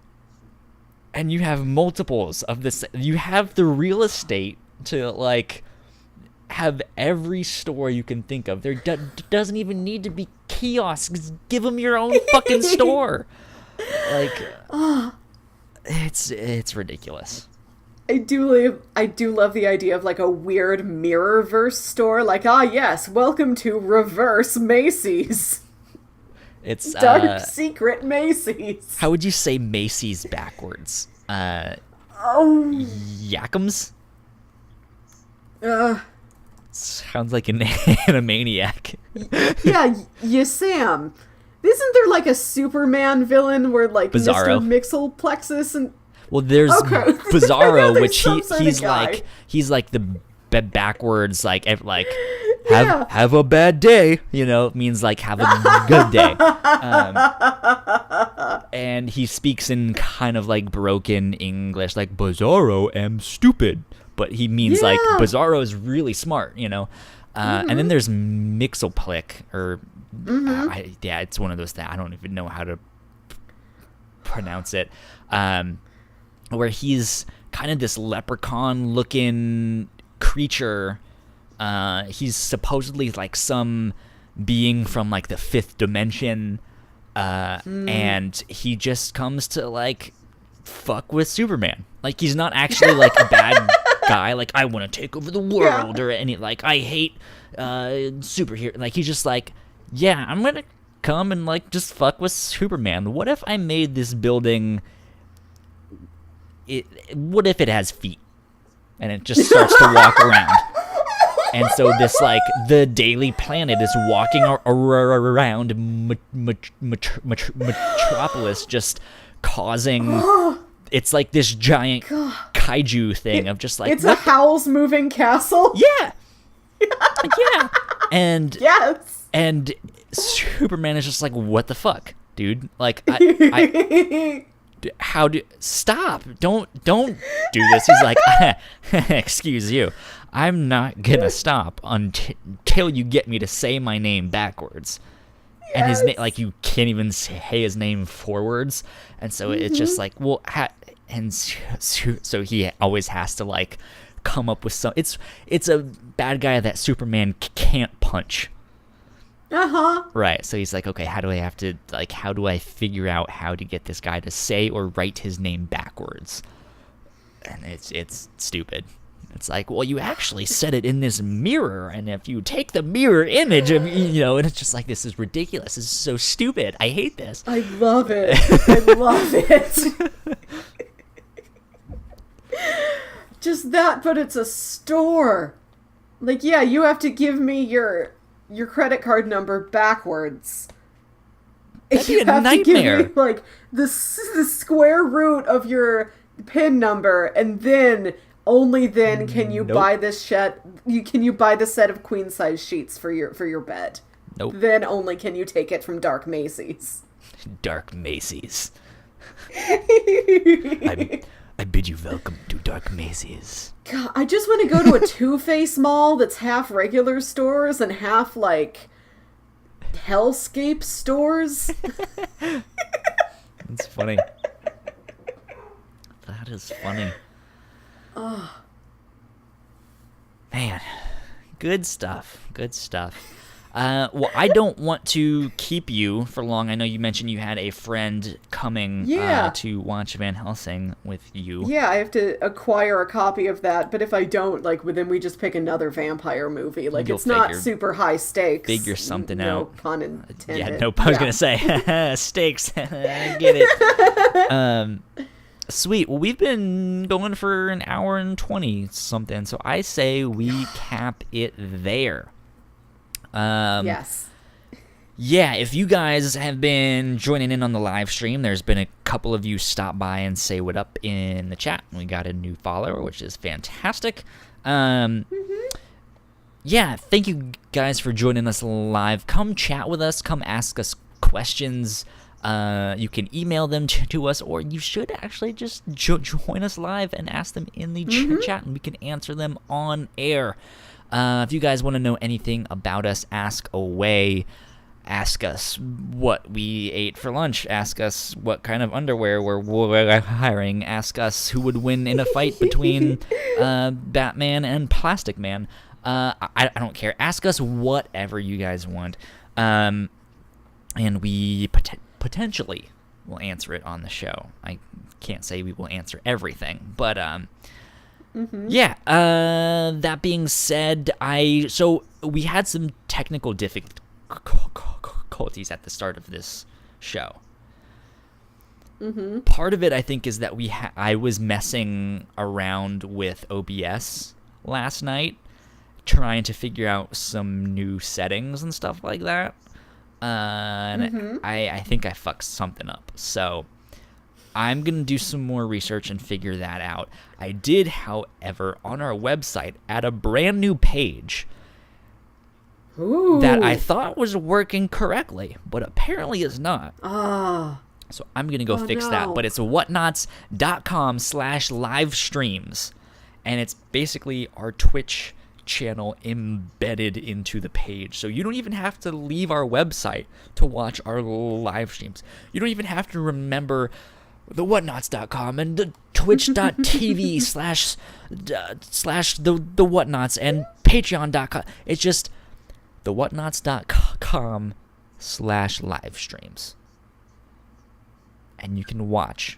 [SPEAKER 1] and you have multiples of this. You have the real estate to like have every store you can think of. There doesn't even need to be kiosks. Give them your own fucking store. Like, it's ridiculous.
[SPEAKER 2] I do love the idea of like a weird mirrorverse store. Like, yes, welcome to Reverse Macy's.
[SPEAKER 1] It's
[SPEAKER 2] Dark Secret Macy's.
[SPEAKER 1] How would you say Macy's backwards? Yakums? Sounds like an Animaniac.
[SPEAKER 2] Yeah, Sam. Isn't there like a Superman villain where like
[SPEAKER 1] Bizarro.
[SPEAKER 2] Mr. Mixelplexus and
[SPEAKER 1] well, there's Bizarro, which he's like the backwards like have a bad day, means like have a good day. And he speaks in kind of like broken English, like Bizarro am stupid. But he means like Bizarro is really smart, And then there's Mixelplick, or it's one of those things. I don't even know how to pronounce it. Where he's kind of this leprechaun-looking creature, He's supposedly like some being from like the fifth dimension, and he just comes to like fuck with Superman. Like, he's not actually like a bad guy. Like, I want to take over the world, or any like I hate superhero. Like, he's just like, yeah, I'm gonna come and like just fuck with Superman. What if I made this building? What if it has feet, and it just starts to walk around? And so this, like, the Daily Planet is walking around Metropolis, just causing... It's like this giant kaiju thing of just like...
[SPEAKER 2] It's a Howl's Moving Castle?
[SPEAKER 1] Yeah! Yeah! And...
[SPEAKER 2] Yes!
[SPEAKER 1] And Superman is just like, what the fuck, dude? Like, I how do... Stop! Don't do this. He's like, excuse you. I'm not gonna stop until you get me to say my name backwards. Yes. And his name, like, you can't even say his name forwards. And so it's just like, well, so he always has to like come up with some. It's a bad guy that Superman can't punch. Right. So he's like, okay, how do I figure out how to get this guy to say or write his name backwards? And it's stupid. It's like, well, you actually said it in this mirror, and if you take the mirror image of, and it's just like, this is ridiculous. This is so stupid. I hate this.
[SPEAKER 2] I love it. I love it. Just that, but it's a store. Like, yeah, you have to give me your credit card number backwards.
[SPEAKER 1] That'd be a nightmare.
[SPEAKER 2] To give me, like, the square root of your PIN number, and then... Only then can you buy this set. Can you buy the set of queen size sheets for your bed?
[SPEAKER 1] Nope.
[SPEAKER 2] Then only can you take it from Dark Macy's.
[SPEAKER 1] Dark Macy's. I bid you welcome to Dark Macy's.
[SPEAKER 2] God, I just want to go to a Two-Face mall that's half regular stores and half like hellscape stores.
[SPEAKER 1] That's funny. That is funny.
[SPEAKER 2] Oh.
[SPEAKER 1] Man, good stuff. Well, I don't want to keep you for long. I know you mentioned you had a friend coming to watch Van Helsing with you.
[SPEAKER 2] Yeah, I have to acquire a copy of that, but if I don't, like, then we just pick another vampire movie. Like, it's not super high stakes.
[SPEAKER 1] Figure something out.
[SPEAKER 2] No pun intended.
[SPEAKER 1] Yeah, no pun. I was going to say, stakes. I get it. Sweet. Well, we've been going for an hour and 20 something, so I say we cap it there.
[SPEAKER 2] Yes.
[SPEAKER 1] Yeah, if you guys have been joining in on the live stream, there's been a couple of you stop by and say what up in the chat. We got a new follower, which is fantastic. Yeah, thank you guys for joining us live. Come chat with us. Come ask us questions. You can email them to us, or you should actually just join us live and ask them in the chat, and we can answer them on air. If you guys want to know anything about us, ask away. Ask us what we ate for lunch. Ask us what kind of underwear we're hiring. Ask us who would win in a fight between Batman and Plastic Man. I don't care. Ask us whatever you guys want. And we potentially will answer it on the show. I can't say we will answer everything, but yeah. That being said, so we had some technical difficulties at the start of this show. Part of it, I think, is that I was messing around with OBS last night, trying to figure out some new settings and stuff like that. And I think I fucked something up. So I'm going to do some more research and figure that out. I did, however, on our website, add a brand new page that I thought was working correctly, but apparently is not. So I'm going to go fix that. But it's whatnauts.com/live streams. And it's basically our Twitch channel embedded into the page, so you don't even have to leave our website to watch our live streams. You don't even have to remember the whatnauts.com and twitch.tv/slash the Whatnauts and patreon.com. It's just thewhatnauts.com/live streams. And you can watch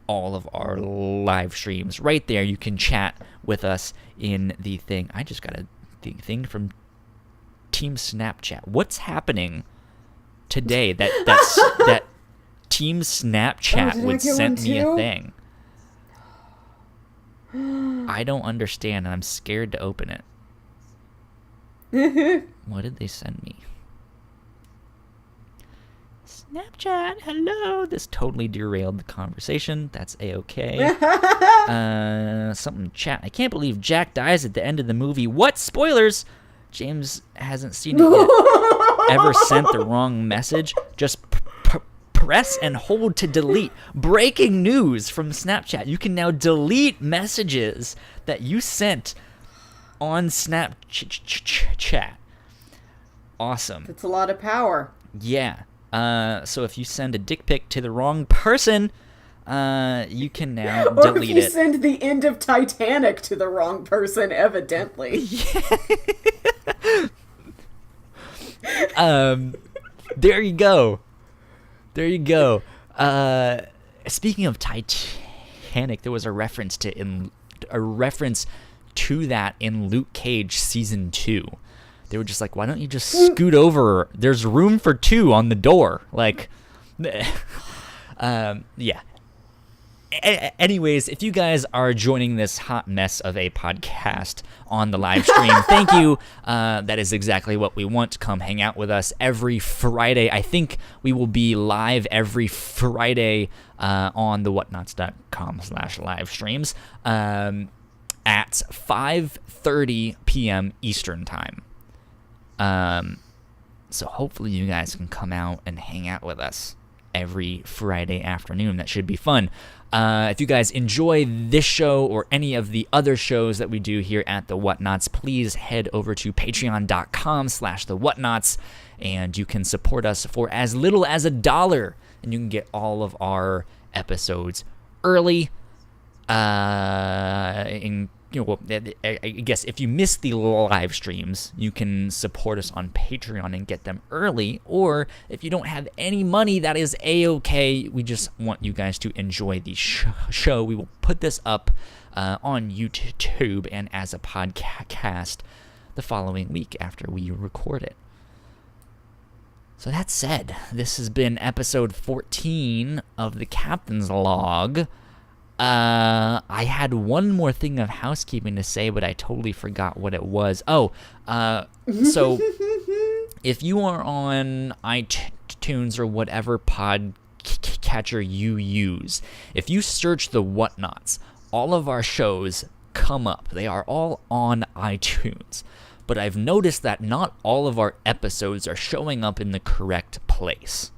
[SPEAKER 1] all of our live streams right there. You can chat with us in the thing. I just got a thing from Team Snapchat. What's happening today that Team Snapchat would send me a thing? I don't understand, and I'm scared to open it. What did they send me? Snapchat, hello. This totally derailed the conversation. That's a-okay. Something chat. I can't believe Jack dies at the end of the movie. What? Spoilers? James hasn't seen it yet. Ever sent the wrong message? Just press and hold to delete. Breaking news from Snapchat. You can now delete messages that you sent on Snapchat. Awesome.
[SPEAKER 2] That's a lot of power.
[SPEAKER 1] Yeah. So if you send a dick pic to the wrong person, you can now delete it.
[SPEAKER 2] Or if you send the end of Titanic to the wrong person, evidently.
[SPEAKER 1] There you go. There you go. Speaking of Titanic, there was a reference to that in Luke Cage season 2. They were just like, why don't you just scoot over? There's room for 2 on the door. Like, yeah. Anyways, if you guys are joining this hot mess of a podcast on the live stream, thank you. That is exactly what we want. Come hang out with us every Friday. I think we will be live every Friday on the whatnauts.com/live streams at 5:30 p.m. Eastern time. So hopefully you guys can come out and hang out with us every Friday afternoon. That should be fun. If you guys enjoy this show or any of the other shows that we do here at The Whatnauts, please head over to patreon.com/thewhatnauts, and you can support us for as little as $1, and you can get all of our episodes early. I guess if you miss the live streams, you can support us on Patreon and get them early. Or if you don't have any money, that is a-okay. We just want you guys to enjoy the show. We will put this up on YouTube and as a podcast the following week after we record it. So that said, this has been episode 14 of the Captain's Log. I had one more thing of housekeeping to say, but I totally forgot what it was. So if you are on iTunes or whatever podcatcher you use, if you search the Whatnauts, all of our shows come up. They are all on iTunes. But I've noticed that not all of our episodes are showing up in the correct place.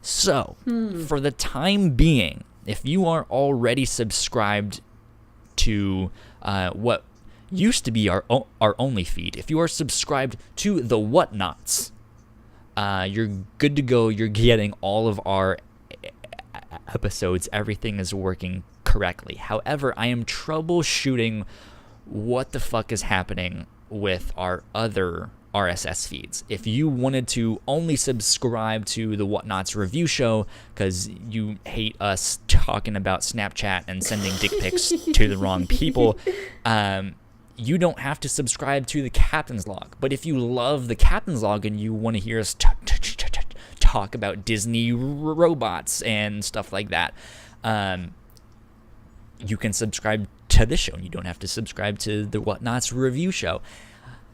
[SPEAKER 1] So, for the time being, if you are already subscribed to what used to be our only feed, if you are subscribed to the Whatnauts, you're good to go. You're getting all of our episodes. Everything is working correctly. However, I am troubleshooting what the fuck is happening with our other RSS feeds. If you wanted to only subscribe to the Whatnauts review show because you hate us talking about Snapchat and sending dick pics to the wrong people, you don't have to subscribe to the Captain's Log. But if you love the Captain's Log and you want to hear us talk about Disney robots and stuff like that, you can subscribe to this show and you don't have to subscribe to the Whatnauts review show.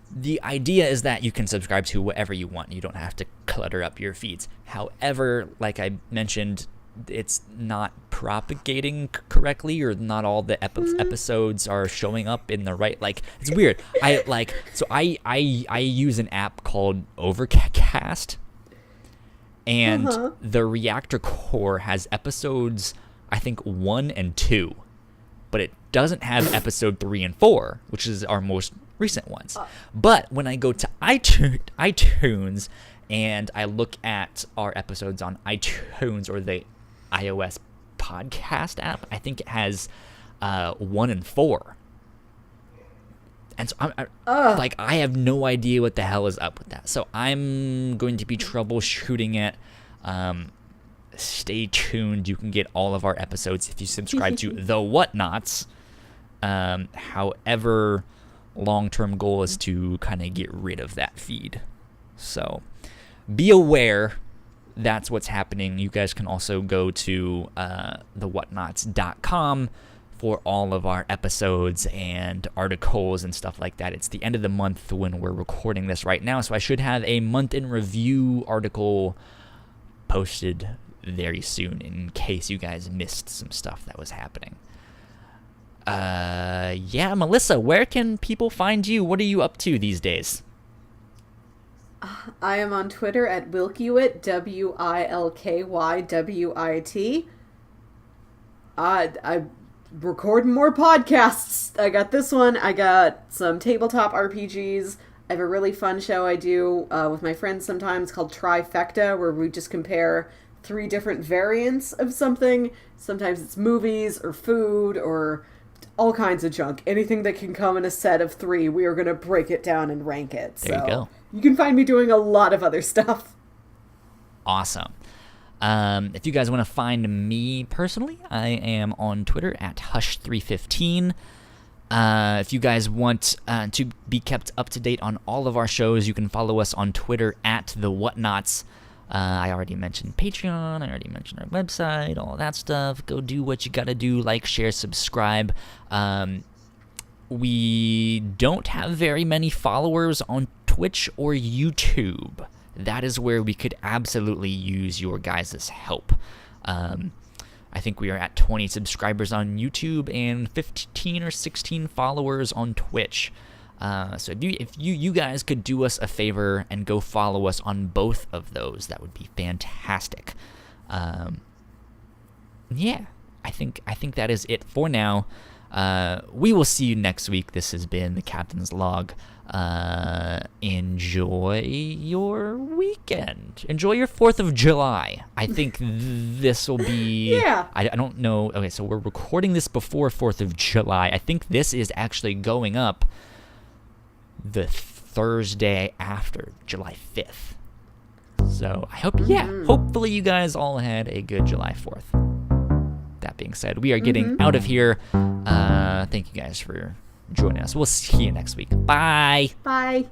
[SPEAKER 1] The idea is that you can subscribe to whatever you want. You don't have to clutter up your feeds. However, like I mentioned, it's not propagating correctly, or not all the episodes are showing up in the right. Like, it's weird. I use an app called Overcast, and the Reactor Core has episodes, I think 1 and 2, but it doesn't have episode 3 and 4, which is our most recent ones. But when I go to iTunes and I look at our episodes on iTunes or the iOS podcast app, I think it has 1 and 4. And so I have no idea what the hell is up with that. So I'm going to be troubleshooting it. Stay tuned. You can get all of our episodes if you subscribe to the Whatnauts. However, long-term goal is to kind of get rid of that feed. So be aware that's what's happening. You guys can also go to thewhatnauts.com for all of our episodes and articles and stuff like that. It's the end of the month when we're recording this right now, so I should have a month in review article posted very soon in case you guys missed some stuff that was happening. Yeah, Melissa, where can people find you? What are you up to these days?
[SPEAKER 2] I am on Twitter at Wilkywit, WILKYWIT. I record more podcasts. I got this one. I got some tabletop RPGs. I have a really fun show I do with my friends sometimes called Trifecta, where we just compare 3 different variants of something. Sometimes it's movies or food or all kinds of junk. Anything that can come in a set of 3, we are going to break it down and rank it.
[SPEAKER 1] There you go.
[SPEAKER 2] You can find me doing a lot of other stuff.
[SPEAKER 1] Awesome. If you guys want to find me personally, I am on Twitter at Hush315. If you guys want to be kept up to date on all of our shows, you can follow us on Twitter at The Whatnauts. I already mentioned Patreon. I already mentioned our website, all that stuff. Go do what you gotta do. Like, share, subscribe. We don't have very many followers on Twitch or YouTube. That is where we could absolutely use your guys' help. I think we are at 20 subscribers on YouTube and 15 or 16 followers on Twitch. So if you guys could do us a favor and go follow us on both of those, that would be fantastic. Yeah, I think that is it for now. We will see you next week. This has been the Captain's Log. Enjoy your weekend. Enjoy your 4th of July. I think this will be...
[SPEAKER 2] Yeah.
[SPEAKER 1] I don't know. Okay, so we're recording this before 4th of July. I think this is actually going up the Thursday after July 5th. So I hope, hopefully you guys all had a good July 4th. That being said, we are getting out of here. Thank you guys for joining us. We'll see you next week. Bye.
[SPEAKER 2] Bye.